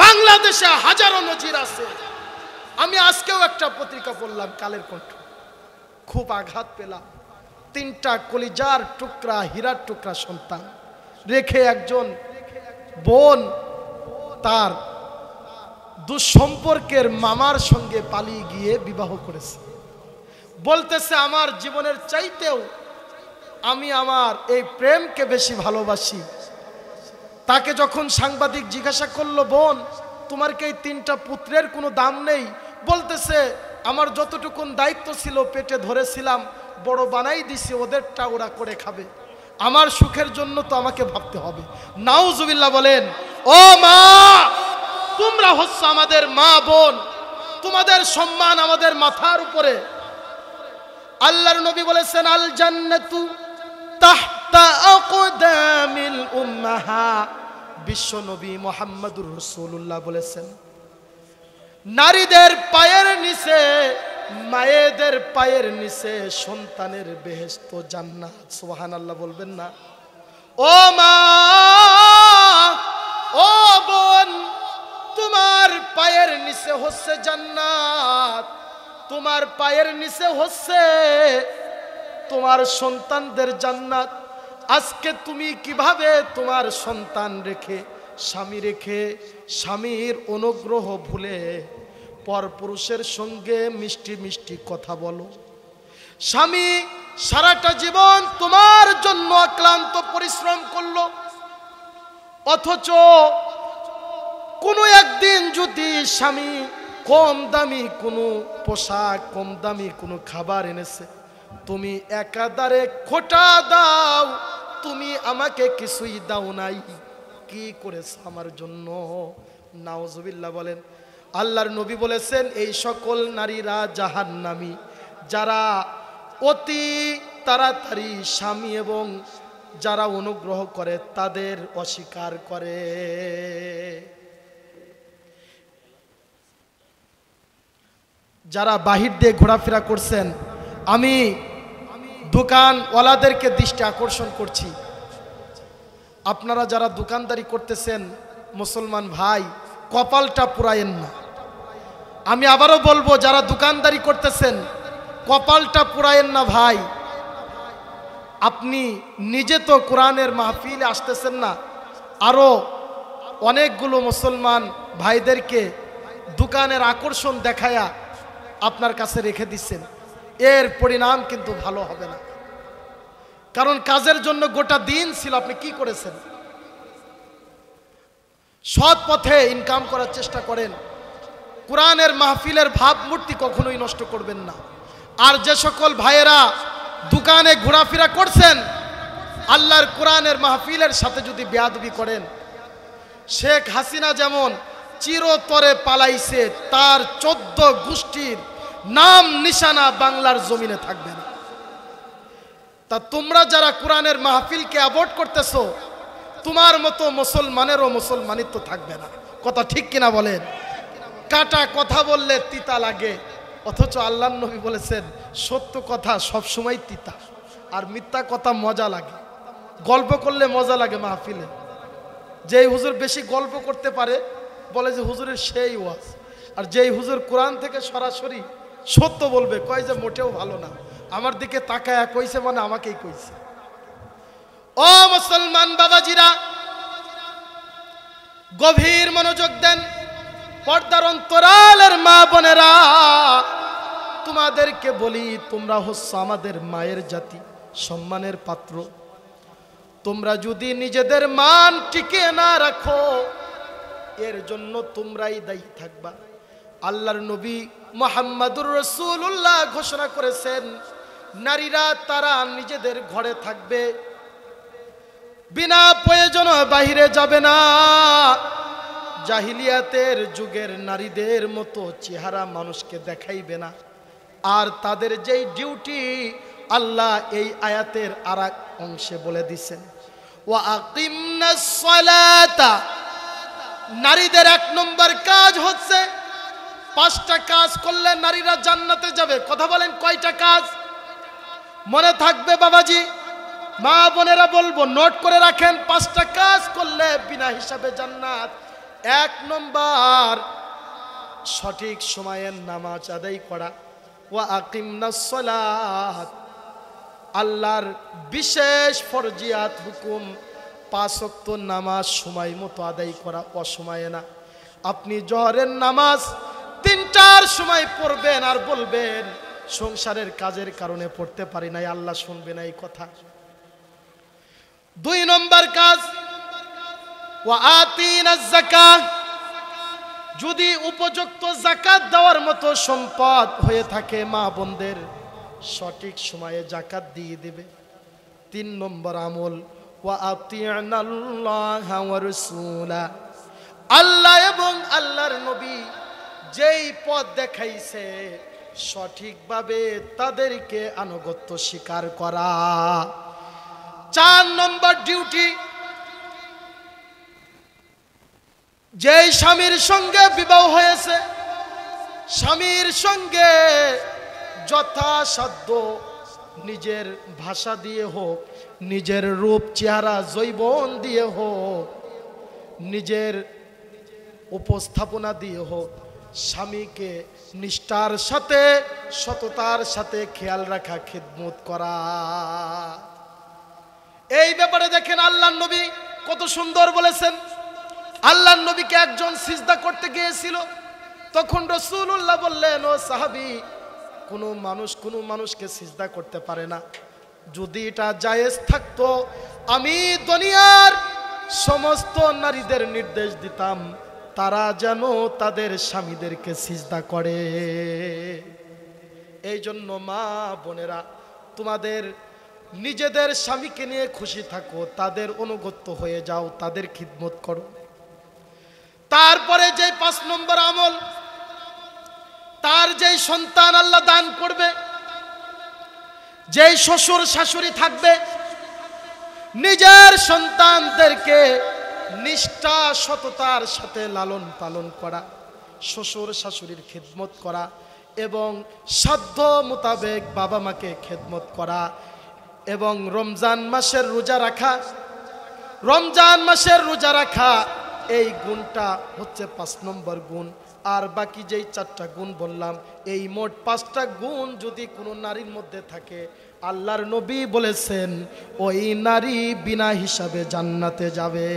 বাংলাদেশে হাজারো নজির আছে। আমি আজকেও একটা পত্রিকা পড়লাম, কালের কণ্ঠ, খুব আঘাত পেলাম। 3টা কলিজার টুকরা, হীরার টুকরা সন্তান রেখে একজন বোন তার দুঃসম্পর্কের মামার সঙ্গে পালিয়ে গিয়ে বিবাহ করেছে। বলতেছে আমার জীবনের চাইতেও আমি আমার এই প্রেমকে বেশি ভালোবাসি। তাকে যখন সাংবাদিক জিজ্ঞাসা করলো, বোন তোমার কি এই 3টা পুত্রের কোনো দাম নেই? বলতেছে আমার যতটুকুন দায়িত্ব ছিল পেটে ধরেছিলাম, বড় বানাই দিছি, ওদেরটা ওরা করে খাবে, আমার সুখের জন্য তো আমাকে ভাবতে হবে। নাউজুবিল্লাহ বলেন। ও মা, তোমরা হচ্ছে আমাদের মা বোন, তোমাদের সম্মান আমাদের মাথার উপরে। আল্লাহর নবী বলেছেন আল জান্নাতু তাহতা আকদামিল উম্মাহাত। বিশ্ব নবী মুহাম্মদুর রাসূলুল্লাহ বলেছেন নারীদের পায়ের নিচে, মায়েদের পায়ের নিচে সন্তানের বেহেশত জান্নাত। সুবহানাল্লাহ বলবেন না? ও মা, ও বোন, তোমার পায়ের নিচে হচ্ছে জান্নাত, তোমার পায়ের নিচে হচ্ছে তোমার সন্তানদের জান্নাত। আজকে তুমি কিভাবে তোমার সন্তান রেখে, স্বামী রেখে, স্বামীর অনুগ্রহ ভুলে পরপুরুষের সঙ্গে মিষ্টি মিষ্টি কথা বলো? স্বামী সারাটা জীবন তোমার জন্য অক্লান্ত পরিশ্রম করলো, অথচ কোনো একদিন যদি স্বামী কম দামি কোনো পোশাক, কম দামি কোনো খাবার এনেছে, তুমি একাধারে খোটা দাও, তুমি আমাকে কিছুই দাও নাই, কি করেছ আমার জন্য? নাউজুবিল্লাহ বলেন। আল্লাহর নবী বলেছেন এই সকল নারীরা জাহান্নামী যারা অতি তাড়াতাড়ি স্বামী এবং যারা অনুগ্রহ করে তাদের অস্বীকার করে। যারা বাহির দিয়ে ঘোরাফেরা করছেন, আমি দোকানওয়ালাদেরকে দৃষ্টি আকর্ষণ করছি, আপনারা যারা দোকানদারি করতেছেন মুসলমান ভাই, কপালটা পুরায়েন না। আমি আবারও বলবো, যারা দোকানদারি করতেছেন কপালটা পুরায়েন না ভাই। আপনি নিজে তো কোরআনের মাহফিলে আসতেছেন না, আরো অনেকগুলো মুসলমান ভাইদেরকে দোকানের আকর্ষণ দেখায়া আপনার কাছে রেখে দিচ্ছেন। এর পরিণাম কিন্তু ভালো হবে না, কারণ কাজের জন্য গোটা দিন ছিল, আপনি কি করেছেন? সৎ পথে ইনকাম করার চেষ্টা করেন। কোরআনের মাহফিলের ভাবমূর্তি কখনোই নষ্ট করবেন না। আর যে সকল ভাইয়েরা দোকানে ঘোরাফেরা করছেন, আল্লাহর কোরআনের মাহফিলের সাথে যদি বেয়াদবি করেন, শেখ হাসিনা যেমন চিরতরে পালাইছে, তার 14 গোষ্ঠীর নাম নিশানা বাংলার জমিনে থাকবে না। তা তোমরা যারা কোরআনের মাহফিলকে অ্যাভয়েড করতেছো, তোমার মতো মুসলমানেরও মুসলমানিত্ব থাকবে না। কথা ঠিক কিনা বলেন? কাটা কথা বললে তিতা লাগে, অথচ আল্লাহর নবী বলেছেন সত্য কথা সবসময় তিতা, আর মিথ্যা কথা মজা লাগে। গল্প করলে মজা লাগে মাহফিলে। যেই হুজুর বেশি গল্প করতে পারে বলে যে হুজুরের সেই ওয়াজ, আর যেই হুজুর কোরআন থেকে সরাসরি সত্য বলবে কয় যে মোটেও ভালো না, আমার দিকে তাকায় কইছে মানে আমাকেই কইছে। ও মুসলমান বাবাজিরা, গভীর মনোযোগ দেন। পর্দার অন্তরালের মা বোনেরা, তোমাদেরকে বলি, তোমরা হচ্ছ আমাদের মায়ের জাতি, সম্মানের পাত্র। তোমরা যদি নিজেদের মান টিকে না রাখো, এর জন্য তোমরাই দায়ী থাকবা। আল্লাহর নবী মুহাম্মদুর রাসূলুল্লাহ ঘোষণা করেছেন, নারীরা তারা নিজেদের ঘরে থাকবে, বিনা প্রয়োজনে বাহিরে যাবে না। জাহিলিয়াতের যুগের নারীদের মতো চেহারা মানুষকে দেখাইবে না। আর তাদের যেই ডিউটি আল্লাহ এই আয়াতের আরেক অংশে বলে দিয়েছেন, ওয়া আকিমনাস সালাতা, নারীদের 1 নম্বর কাজ হচ্ছে 5টা কাজ করলে নারীরা জান্নাতে যাবে। কথা বলেন কয়টা কাজ? মনে থাকবে বাবাজি, মা বোনেরা বলবো, নোট করে রাখেন। 5টা কাজ করলে বিনা হিসাবে জান্নাত। 1 নম্বর, সঠিক সময়ে নামাজ আদায় করা। ওয়া আকিমনাস সালাত, আল্লাহর বিশেষ ফরজিয়াত হুকুম 5 ওয়াক্ত নামাজ সময় মতো আদায় করা, অসময়ে না। আপনি জোহরের নামাজ 3টার সময় পড়বেন আর বলবেন সংসারের কাজের কারণে পড়তে পারি নাই, আল্লাহ শুনবে না এই কথা। 2 নম্বর কাজ, ওয়া আতিনাজ যাকাত, যদি উপযুক্ত যাকাত দেওয়ার মতো সম্পদ হয়ে থাকে মা বোনদের, সঠিক সময়ে যাকাত দিয়ে দেবে। 3 নম্বর আমল, ওয়া আতিনাল্লাহা ওয়া রাসূলা, আল্লাহ এবং আল্লাহর নবী যেই পথ দেখাইছে সঠিকভাবে তাদেরকে আনুগত্য স্বীকার করা। 4 নম্বর ডিউটি, যেই স্বামীর সঙ্গে বিবাহ হয়েছে, স্বামীর সঙ্গে যথাসাধ্য নিজের ভাষা দিয়ে হোক, নিজের রূপ চেহারা যৌবন দিয়ে হোক, নিজের উপস্থাপনা দিয়ে হোক, স্বামীকে নিষ্ঠার সাথে সততার সাথে খেয়াল রাখা, খিদমত করা। এই ব্যাপারে দেখেন আল্লাহর নবী কত সুন্দর বলেছেন। আল্লাহর নবীকে একজন সিজদা করতে গিয়েছিল, তখন রাসূলুল্লাহ বললেন, ও সাহাবী, কোনো মানুষকে সিজদা করতে পারে না। যদি এটা জায়েজ থাকতো, আমি দুনিয়ার সমস্ত নারীদের নির্দেশ দিতাম তারা যেন তাদের স্বামীদেরকে সিজদা করে। এই জন্য মা বোনেরা, তোমাদের নিজেদের স্বামীকে নিয়ে খুশি থাকো, তাদের অনুগত হয়ে যাও, তাদের খিদমত করো। তারপরে যে 5 নম্বর আমল, তার যেই সন্তান আল্লাহ দান করবে, যেই শ্বশুর শাশুড়ি থাকবে, নিজের সন্তানদেরকে নিষ্ঠা সততার সাথে লালন পালন করা, শ্বশুর শাশুড়ির খেদমত করা এবং সাধ্য মোতাবেক বাবা মাকে খেদমত করা, এবং রমজান মাসের রোজা রাখা। রমজান মাসের রোজা রাখা এই গুণটা হচ্ছে 5 নম্বর গুণ। আর বাকি যেই 4টা গুণ বললাম, এই মোট 5টা গুণ যদি কোনো নারীর মধ্যে থাকে, আল্লাহর নবী বলেছেন ওই নারী বিনা হিসাবে জান্নাতে যাবে।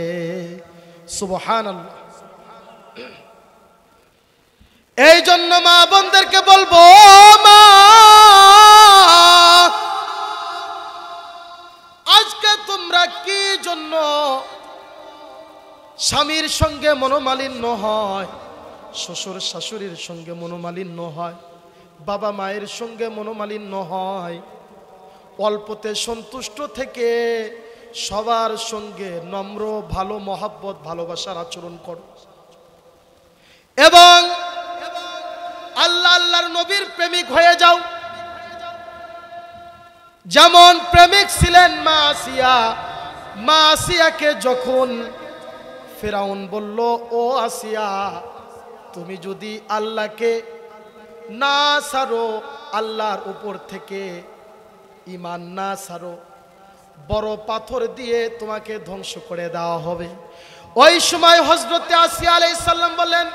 সুবহানাল্লাহ। এই জন্য মা বোনদেরকে বলবো, মা, আজকে তোমরা কি জন্য স্বামীর সঙ্গে মনোমালিন্য হয়, শ্বশুর শাশুড়ির সঙ্গে মনোমালিন্য হয়, বাবা মায়ের সঙ্গে মনোমালিন্য হয়, অল্পতে সন্তুষ্ট থেকে সবার সঙ্গে নম্র ভালো মহব্বত ভালোবাসার আচরণ করো এবং আল্লাহর নবীর প্রেমিক হয়ে যাও। যেমন প্রেমিক ছিলেন মা আসিয়াকে যখন ফেরাউন বলল, ও আসিয়া, তুমি যদি আল্লাহকে না ছাড়ো, আল্লাহর উপর থেকে ঈমান না ছাড়ো, বড় পাথর দিয়ে তোমাকে ধ্বংস করে দেওয়া হবে। ওই সময় হযরত আসিয়া আলাইহিস সালাম বললেন,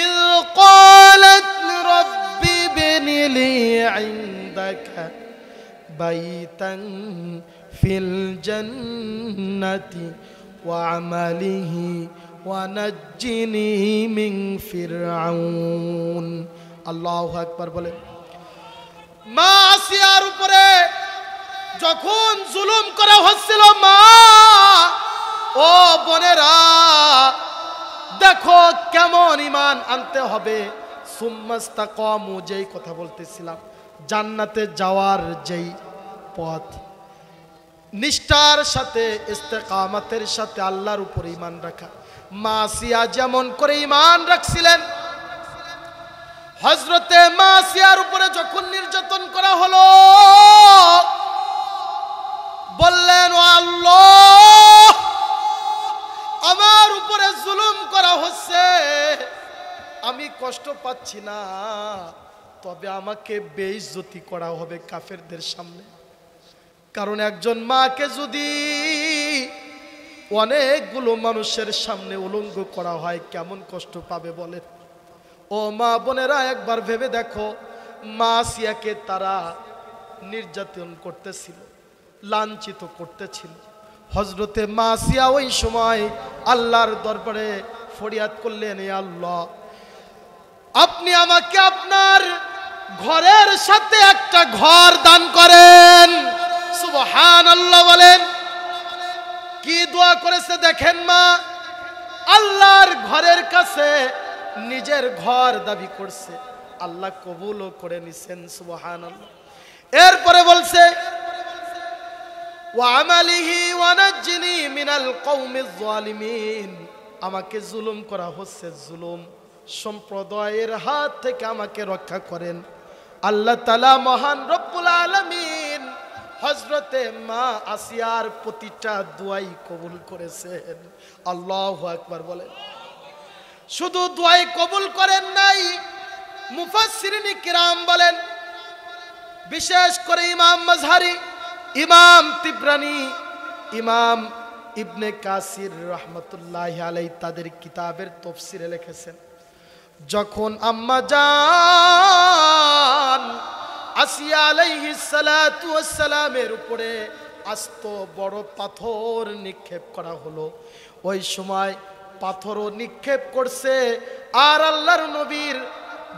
ইল ক্বালাত রাব্বি বিনি লি ইনদাকা বাইতান ফিল জান্নাতি ওয়া আমালিহি ওয়া নাজ্জিনি মিন ফিরআউন। আল্লাহু আকবার বলেন। মা আসিয়ার উপরে যখন জুলুম করা হচ্ছিল, মা ও বোনেরা দেখো কেমন ঈমান আনতে হবে। সুম্মাস্তাকামু, যেই কথা বলতেছিলাম, জান্নাতে যাওয়ার যেই পথ, নিষ্ঠার সাথে ইস্তেকামতের সাথে আল্লাহর উপর ঈমান রাখা। মা আসিয়া যেমন করে ঈমান রাখছিলেন, হযরতে মা আসিয়ার উপরে যখন নির্যাতন করা হলো, বললেন, ও আল্লাহ, আমার উপরে জুলুম করা হচ্ছে, আমি কষ্ট পাচ্ছি না, তবে আমাকে বেইজ্জতি করা হবে কাফেরদের সামনে। কারণ একজন মাকে যদি অনেকগুলো মানুষের সামনে উলঙ্গ করা হয়, কেমন কষ্ট পাবে বলেন। ও মা বোনেরা, একবার ভেবে দেখো, মা আসিয়াকে তারা নির্যাতন করতেছিল, লাঞ্ছিত করতেছিল। হযরতে মা আসিয়া ওই সময় আল্লাহর দরবারে ফরিয়াদ করলেন, হে আল্লাহ, আপনি আমাকে আপনার ঘরের সাথে একটা ঘর দান করেন। সুবহানাল্লাহ বলেন। কি দোয়া করেছে দেখেন মা, আল্লাহর ঘরের কাছে নিজের ঘর দাবি করছে, আল্লাহ কবুলও করে নিছেন। সুবহানাল্লাহ। এরপরে বলছে, ওয়া আমালিহি ওয়া নাজ্জিনি মিনাল কওমিজ জালিমিন, আমাকে জুলুম করা হচ্ছে, জুলুম সম্প্রদায়ের হাত থেকে আমাকে রক্ষা করেন। আল্লাহ তাআলা মহান রব্বুল আলামিন হযরতে মা আসিয়ার প্রতিটা দোয়াই কবুল করেছেন। আল্লাহু আকবার বলেন। শুধু দোয়াই কবুল করেন নাই, মুফাসসিরিন কিরাম বলেন, বিশেষ করে ইমাম মাযহারি, ইমাম তিবরানি, ইমাম ইবনে কাসির রহমতুল্লাহি আলাইহি তাদের কিতাবের তাফসীরে লিখেছেন, যখন আম্মা জান আসিয়া আলাইহিস সালাতু ওয়াস সালামের উপরে আস্ত বড় পাথর নিক্ষেপ করা হলো, ওই সময় পাথরও নিক্ষেপ করছে। আর আল্লাহর নবীর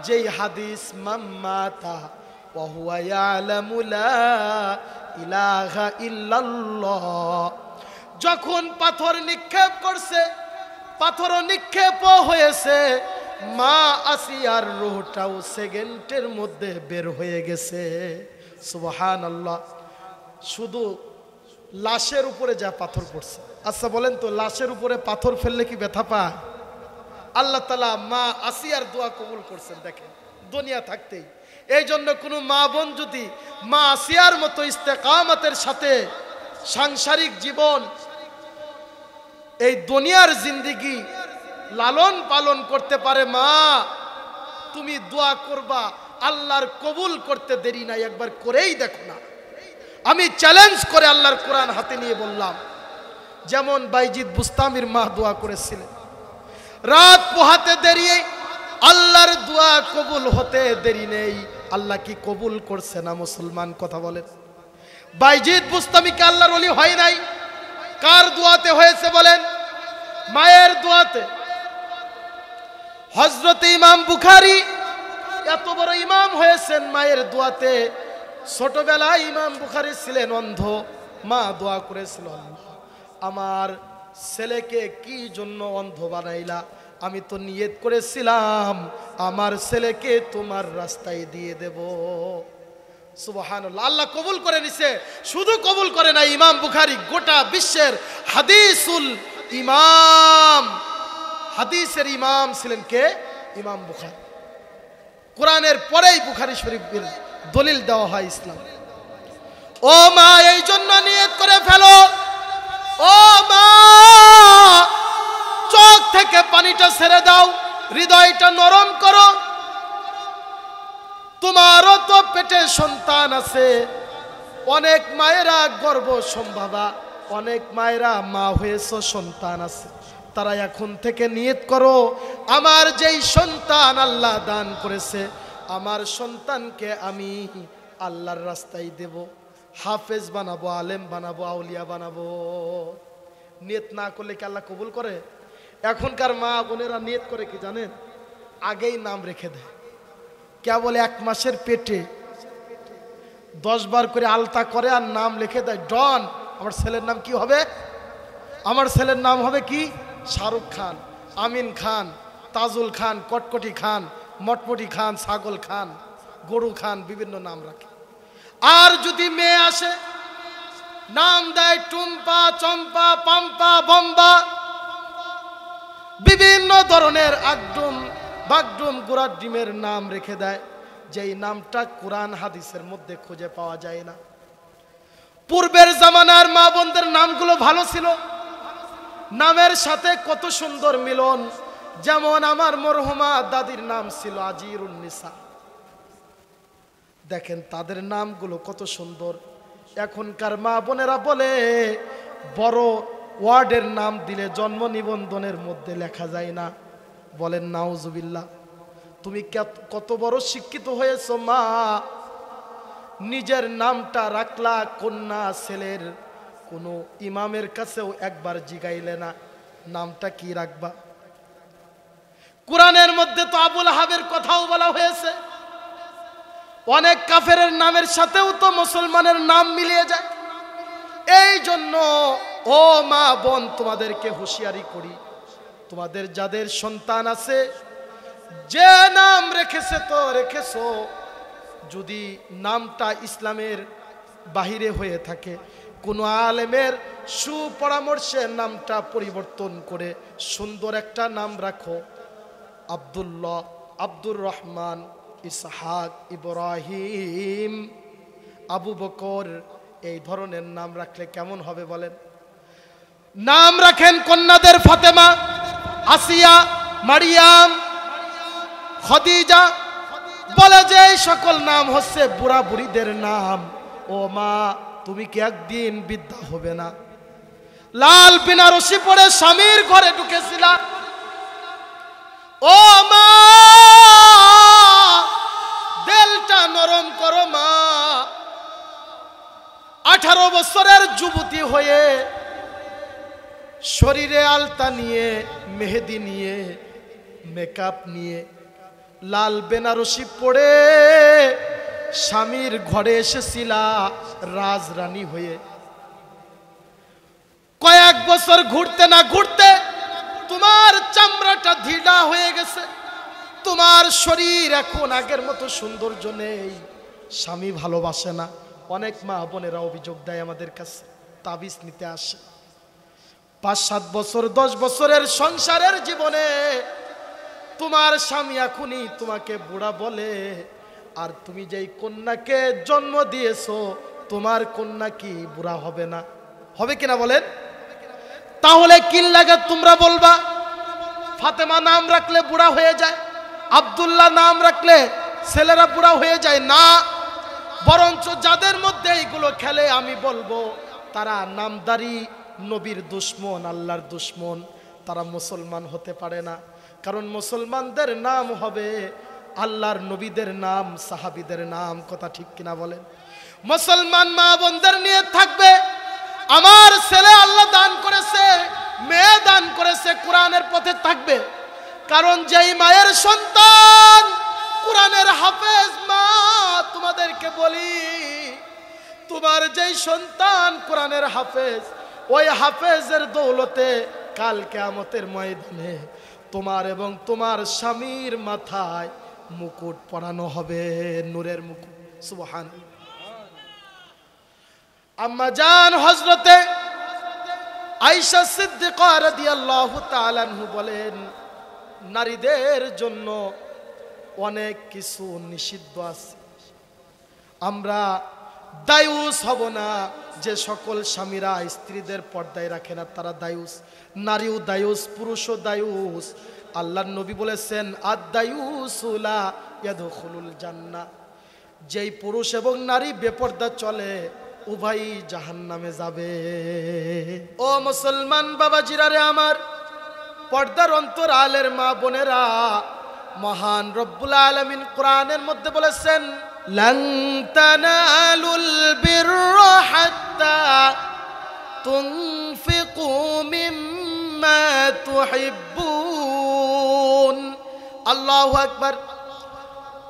যেই হাদিস, মাম্মাতা ওয়া হুয়া ইয়ালামু লা ইলাহা ইল্লাল্লাহ, যখন পাথর নিক্ষেপ করছে, পাথরও নিক্ষেপ হয়েছে, মা আসিয়ার রূহটাও সেকেন্ডের মধ্যে বের হয়ে গেছে। সুবহানাল্লাহ। শুধু লাশের উপরে যা পাথর পড়ছে। আচ্ছা বলেন তো, লাশের উপরে পাথর ফেললে কি ব্যথা পায়? আল্লাহ তাআলা মা আসিয়ার দোয়া কবুল করছেন দেখেন দুনিয়া থাকতেই। এই জন্য কোনো মা বোন যদি মা আসিয়ার মতো ইস্তেকামতের সাথে সাংসারিক জীবন, এই দুনিয়ার জিন্দেগি লালন পালন করতে পারে, মা তুমি দোয়া করবা, আল্লাহর কবুল করতে দেরি নাই, একবার করেই দেখো না। আমি চ্যালেঞ্জ করে আল্লাহর কোরআন হাতে নিয়ে বললাম, যেমন বাইজিদ বুস্তামির মা দোয়া করেছিলেন, রাত পোহাতে দেরি, আল্লাহর দোয়া কবুল হতে দেরি নেই। আল্লাহ কি কবুল করছে না? মুসলমান কথা বলেন। বাইজিদ বুস্তামিকে আল্লাহর ওলি হয় নাই, কার দোয়াতে হয়েছে বলেন? মায়ের দোয়াতে। হযরত ইমাম বুখারী এত বড় ইমাম হয়েছেন মায়ের দোয়াতে। ছোটবেলায় ইমাম বুখারী ছিলেন অন্ধ, মা দোয়া করেছিল, আল্লাহ আমার ছেলেকে কি জন্য অন্ধ বানাইলা? আমি তো নিয়ত করেছিলাম আমার ছেলেকে তোমার রাস্তায় দিয়ে দেব। সুবহানাল্লাহ, আল্লাহ কবুল করে নিছে। শুধু কবুল করে না, ইমাম বুখারী গোটা বিশ্বের হাদিসুল ইমাম, হাদিসের ইমাম ছিলেন কে? ইমাম বুখারী। কোরআনের পরেই বুখারী শরীফের দলিল দেওয়া হয় ইসলাম। ও মা, এই জন্য নিয়ত করে ফেলো, ও মা, চোখ থেকে পানিটা ছেড়ে দাও, হৃদয়টা নরম করো। তোমারও তো পেটে সন্তান আছে, অনেক মায়েরা গর্ভ সম্ভাবা, অনেক মায়েরা মা হয়েছে, সন্তান আছে। তারা এখন থেকে নিয়ত করো, আমার যেই সন্তান আল্লাহ দান করেছে, আমার সন্তানকে আমি আল্লাহর রাস্তায় দেব, হাফেজ বানাবো, আলেম বানাবো, আউলিয়া বানাবো। নিয়ত না করলে কি আল্লাহ কবুল করে? এখনকার মা বোনেরা নিয়ত করে কি জানেন? আগেই নাম রেখে দেয়। কেবল 1 মাসের পেটে 10 বার করে আলতা করে আর নাম লিখে দেয়, ডন, আমার ছেলের নাম কি হবে? আমার ছেলের নাম হবে কি? শাহরুখ খান, আমিন খান, তাজুল খান, কটকটি খান, মটমটি খান, ছাগল খান, গরু খান, বিভিন্ন নাম রাখে। আর যদি মেয়ে আসে, নাম দেয় টুম্পা, চম্পা, পাম্পা, বম্বা, বিভিন্ন ধরনের আগডুম বাগডুম গোড়ার ডিমের নাম রেখে দেয়, যেই নামটা কোরআন হাদিসের মধ্যে খুঁজে পাওয়া যায় না। পূর্বের জামানার মা বোনদের নামগুলো ভালো ছিল, নামের সাথে কত সুন্দর মিলন। যেমন আমার মরহুমা দাদির নাম ছিল আজিরুন্নিসা, দেখেন তাদের নামগুলো কত সুন্দর। এখনকার মা বোনেরা বলে বড় ওয়ার্ডের নাম দিলে জন্ম নিবন্ধনের মধ্যে লেখা যায় না। বলেন নাউজুবিল্লাহ। তুমি কত বড় শিক্ষিত হয়েছো মা, নিজের নামটা রাখলা কন্যা ছেলের, কোনো ইমামের কাছেও একবার জিগাইলে না নামটা কি রাখবা। কোরআনের মধ্যে তো আবুল আহাবের কথাও বলা হয়েছে, অনেক কাফেরের নামের সাথেও তো মুসলমানের নাম মিলিয়ে যায়। এই জন্য ও মা বোন, তোমাদেরকে হুঁশিয়ারি করি, তোমাদের যাদের সন্তান আছে, যে নাম রেখেছে তো রেখেছো, যদি নামটা ইসলামের বাহিরে হয়ে থাকে, কোনো আলেমের সুপরামর্শে নামটা পরিবর্তন করে সুন্দর একটা নাম রাখো। আব্দুল্লাহ, আব্দুর রহমান, ইসহাক, ইব্রাহিম, আবু বকর, এই ধরনের নাম রাখলে কেমন হবে বলেন? নাম রাখেন কন্যাদের ফাতেমা, আসিয়া, মারিয়াম, খদিজা, বলে যে এই সকল নাম হচ্ছে বুড়া বুড়িদের নাম। ও মা, তুমি কি একদিন বিদ্যা হবে না? লাল বেনারসি পরে স্বামীর ঘরে ঢুকেছিলা, ও মা, দিলটা নরম করো মা। 18 বছরের যুবতী হয়ে শরীরে আলতা নিয়ে, মেহেদি নিয়ে, মেকআপ নিয়ে, লাল বেনারসি পরে স্বামীর ঘরে এসেছিলা রাজরানী হয়ে। কয়েক বছর ঘুরতে না ঘুরতে তোমার চামড়াটা ঢিলা হয়ে গেছে, তোমার শরীর এখন আগের মতো সৌন্দর্য নেই, স্বামী ভালোবাসে না। অনেক মা বোনেরা অভিযোগ দেয় আমাদের কাছে, তাবিজ নিতে আসে। 5-7 বছর 10 বছরের সংসারের জীবনে তোমার স্বামী এখনই তোমাকে বুড়া বলে, আর তুমি যেই কন্যাকে জন্ম দিয়েছো, তোমার কন্যা কি বুড়া হবে না? হবে কিনা বলেন? তাহলে কি লাগে তোমরা বলবা ফাতেমা নাম রাখলে বুড়া হয়ে যায়, আব্দুল্লাহ নাম রাখলে ছেলেরা বুড়া হয়ে যায়? না, বরঞ্চ যাদের মধ্যে এইগুলো খেলে, আমি বলবো তারা নামদারি নবীর দুশ্মন, আল্লাহর দুশ্মন, তারা মুসলমান হতে পারে না। কারণ মুসলমানদের নাম হবে আল্লাহর নবীদের নাম, সাহাবীদের নাম। কথা ঠিক কিনা বলেন? মুসলমান মা বোনদের নিয়ে থাকবে, আমার ছেলে আল্লাহ দান করেছে, মেয়ে দান করেছে, কোরআনের পথে থাকবে। কারণ যেই মায়ের সন্তান কোরআনের হাফেজ, মা তোমাদেরকে বলি, তোমার যেই সন্তান কোরআনের হাফেজ, ওই হাফেজের দৌলতে কাল কিয়ামতের ময়দানে তোমার এবং তোমার স্বামীর মাথায় মুকুট পরানো হবে, নূরের মুকুট। সুবহানাল্লাহ। আম্মা জান হযরতে আয়েশা সিদ্দিকা রাদিয়াল্লাহু তাআলা আনহু বলেন, নারীদের জন্য অনেক কিছু নিষিদ্ধ আছে। আমরা দায়ুস হব না। যে সকল স্বামীরা স্ত্রীদের পর্দায় রাখে না তারা দায়ুস। নারীও দায়ুস, পুরুষও দায়ুস। আল্লাহর নবী বলেছেন, আদ-দায়ুসু লা ইয়াদখুলুল জান্নাহ। যেই পুরুষ এবং নারী বেপর্দা চলে উভয়ই জাহান্নামে যাবে। ও মুসলমান বাবাজিরা রে আমার, পর্দার অন্তরালের মা বোনেরা, মহান রব্বুল আলামিন কোরআনের মধ্যে বলেছেন, লান তানালুল বিররা হাত্তা তুনফিকু মিম্মা তুহিব্বুন। আল্লাহু আকবার।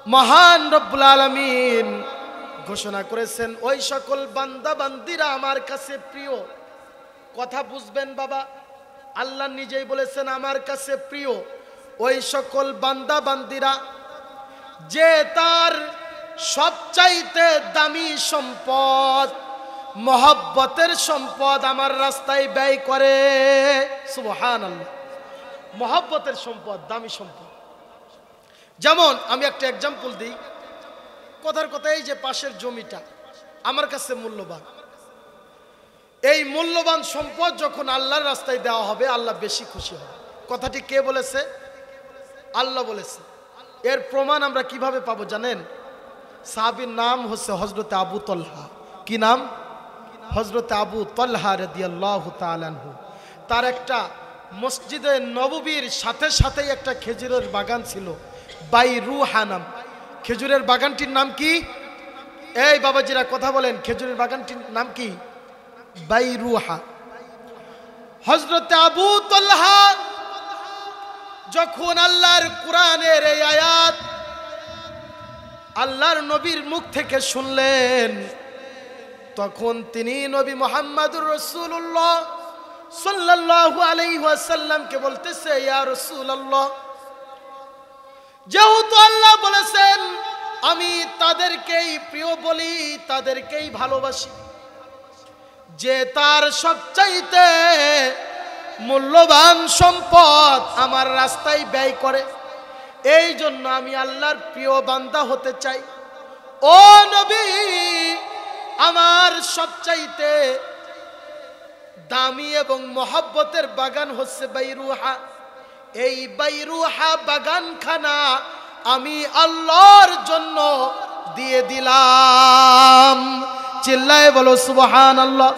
মহান রব্বুল আলামিন ঘোষণা করেছেন, ওই সকল বান্দা বান্দিরা আমার কাছে প্রিয়। কথা বুঝবেন বাবা, আল্লাহ নিজেই বলেছেন আমার কাছে প্রিয় ওই সকল বান্দা বান্দিরা যে তার সবচাইতে দামি সম্পদ, মহব্বতের সম্পদ আমার রাস্তায় ব্যয় করে। সুবহানাল্লাহ। মহব্বতের সম্পদ, দামি সম্পদ। যেমন আমি একটা এক্সাম্পল দিই। কথার কথা, এই যে পাশের জমিটা আমার কাছে মূল্যবান। এই মূল্যবান সম্পদ যখন আল্লাহর রাস্তায় দেওয়া হবে, আল্লাহ বেশি খুশি হবে। কথাটি কে বলেছে? আল্লাহ বলেছে। এর প্রমাণ আমরা কিভাবে পাবো জানেন? সাহাবীর নাম হচ্ছে হযরত আবু তালহা। কি নাম? হযরত আবু তালহা রাদিয়াল্লাহু তাআলা আনহু। তার একটা মসজিদে নববীর সাথে সাথেই একটা খেজুরের বাগান ছিল, বাইরুহা নাম। খেজুরের বাগানটির নাম কি? এই বাবাজিরা কথা বলেন, খেজুরের বাগানটির নাম কি? বাইরুহা। হযরত আবু তালহা যখন আল্লাহর কোরআনের এই আয়াত আল্লাহর নবীর মুখ থেকে শুনলেন, তখন তিনি নবী মুহাম্মদুর রাসূলুল্লাহ সাল্লাল্লাহু আলাইহি ওয়াসাল্লামকে বলতেছে, ইয়া রাসূলুল্লাহ, যেহেতু আল্লাহ বলেছেন আমি তাদেরকেই প্রিয় বলি, তাদেরকেই ভালোবাসি, যে তার সবচাইতে মূল্যবান সম্পদ আমার রাস্তায় ব্যয় করে, এই জন্য আমি আল্লাহর প্রিয় বান্দা হতে চাই। ও নবী, আমার সবচাইতে দামি এবং মহব্বতের বাগান হচ্ছে বাইরুহা। এই বাইরুহা বাগানখানা আমি আল্লাহর জন্য দিয়ে দিলাম। চিল্লায়ে বলো সুবহানাল্লাহ।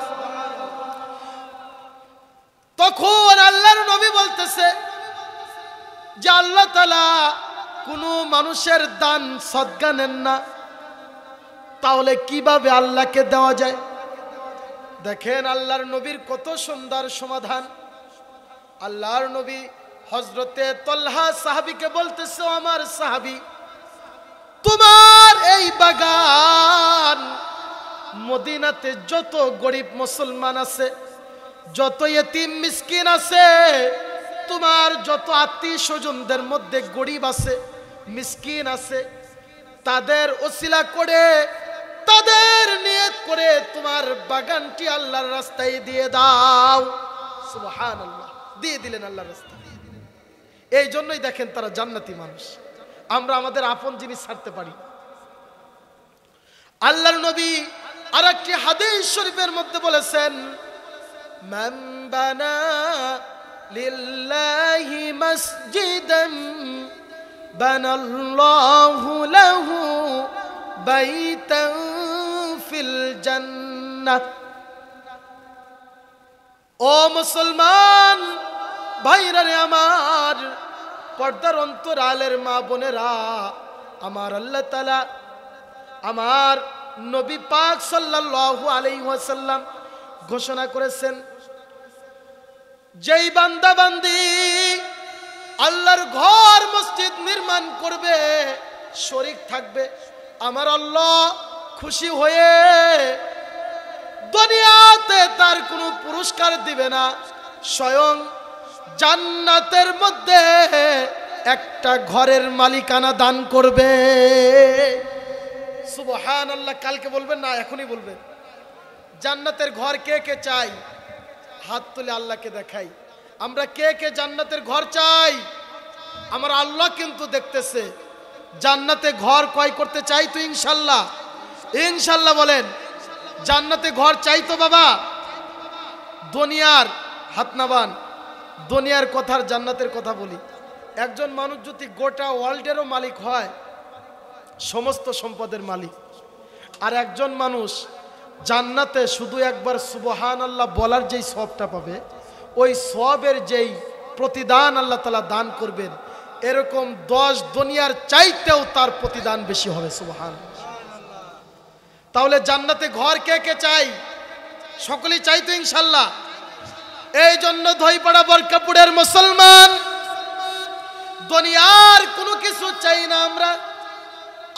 তখন আল্লাহর নবী বলতেছে যে আল্লাহ তাআলা কোনো মানুষের দান সদকা নেন না, তাহলে কিভাবে আল্লাহকে দেওয়া যায়? দেখেন আল্লাহর নবীর কত সুন্দর সমাধান। আল্লাহর নবী হযরতে তালহা সাহাবীকে বলতেছে, আমার সাহাবী, তোমার এই বাগান মদিনাতে যত গরিব মুসলমান আছে, যত ইতিম মিসকিন আছে, তোমার যত আত্মীয় স্বজনদের মধ্যে গরিব আছে, মিসকিন আছে, তাদের ওসিলা করে, তাদের নিয়ত করে তোমার বাগানটি আল্লাহর রাস্তায় দিয়ে দাও। সুবহানাল্লাহ। দিয়ে দিলেন আল্লাহর রাস্তায়। এই জন্যই দেখেন তারা জান্নাতি মানুষ। আমরা আমাদের আপন জিনিস ছাড়তে পারি। আল্লাহর নবী আরেকটি হাদিস শরীফের মধ্যে বলেছেন, মান বানা লিল্লাহি মসজিদান বানাল্লাহু লাহু বাইতান ফিল জান্নাহ। ও মুসলমান ভাইরা রে আমার, পর্দার অন্তরালের মা বোনেরা আমার, আল্লাহ তাআলা আমার নবী পাক সাল্লাল্লাহু আলাইহি ওয়াসাল্লাম ঘোষণা করেছেন, যেই বান্দা বান্দি আল্লাহর ঘর মসজিদ নির্মাণ করবে, শরীক থাকবে, আমার আল্লাহ খুশি হয়ে দুনিয়াতে তার কোনো পুরস্কার দিবে না, স্বয়ং জান্নাতের মধ্যে একটা ঘরের মালিকানা দান করবে। সুবহানাল্লাহ। কালকে বলবেন না, এখনই বলবেন। জান্নাতের ঘর কে কে চাই? হাত তুলে আল্লাহকে দেখাই। আমরা কে কে জান্নাতের ঘর চাই? আমার আল্লাহ কিন্তু দেখতেছে। জান্নাতে ঘর ক্রয় করতে চাই তো ইনশাল্লাহ? ইনশাল্লাহ বলেন। জান্নাতে ঘর চাই তো বাবা? দুনিয়ার হাত নাবান, দুনিয়ার কথার জান্নাতের কথা বলি। একজন মানুষ যদি গোটা ওয়ার্ল্ডেরও মালিক হয়, সমস্ত সম্পদের মালিক, আর একজন মানুষ জান্নাতে শুধু একবার সুবহানাল্লাহ বলার যেই সওয়াবটা পাবে, ওই সওয়াবের যেই প্রতিদান আল্লাহ তাআলা দান করবেন, এরকম 10 দুনিয়ার চাইতেও তার প্রতিদান বেশি হবে। সুবহানাল্লাহ। তাহলে জান্নাতে ঘর কে কে চাই? সকলেই চাই তো ইনশাল্লাহ? এই জন্য ধইপাড়া বরকাপুরের মুসলমান দুনিয়ার কোনো কিছু চাই না আমরা,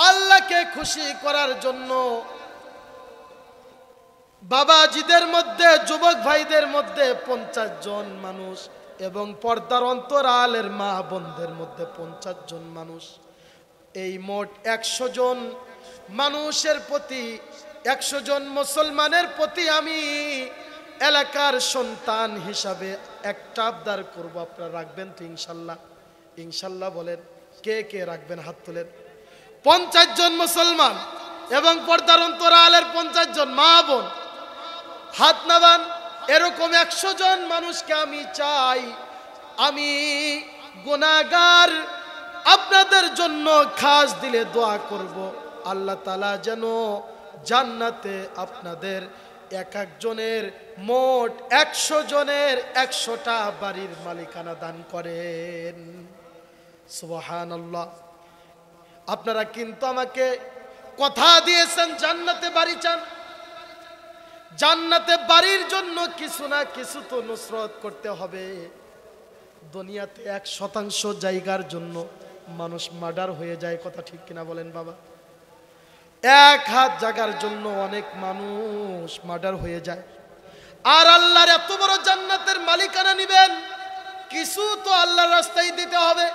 আল্লাহকে খুশি করার জন্য বাবাজিদের মধ্যে, যুবক ভাইদের মধ্যে 50 জন মানুষ এবং পর্দার অন্তরালের মা বোনদের মধ্যে 50 জন মানুষ, এই মোট 100 জন মানুষের প্রতি, 100 জন মুসলমানের প্রতি আমি এলাকার সন্তান হিসাবে একটা আবদার করব। আপনারা রাখবেন তো ইনশাল্লাহ? ইনশাল্লাহ বলেন। কে কে রাখবেন? হাত তোলেন। 50 জন মুসলমান এবং পর্দার অন্তরালের 50 জন মা বোন হাত নাবান। এরকম 100 জন মানুষকে আমি চাই। আমি গুনাহগার আপনাদের জন্য খাস দিলে দোয়া করব, আল্লাহ তাআলা যেন জান্নাতে আপনাদের এক একজনের মোট 100 জনের 100টা বাড়ির মালিকানা দান করেন। সুবহানাল্লাহ। আপনারা কিন্তু আমাকে কথা দিয়েছেন জান্নাতে বাড়ি চান। জান্নাতে বাড়ির জন্য কিছু না কিছু তো নুসরত করতে হবে। দুনিয়াতে 1% জায়গার জন্য মানুষ মার্ডার হয়ে যায়, কথা ঠিক কিনা বলেন বাবা? 1 হাত জায়গার জন্য অনেক মানুষ মার্ডার হয়ে যায়। আর আল্লাহর এত বড় জান্নাতের মালিকানা নিবেন, কিছু তো আল্লাহর রাস্তায় দিতে হবে।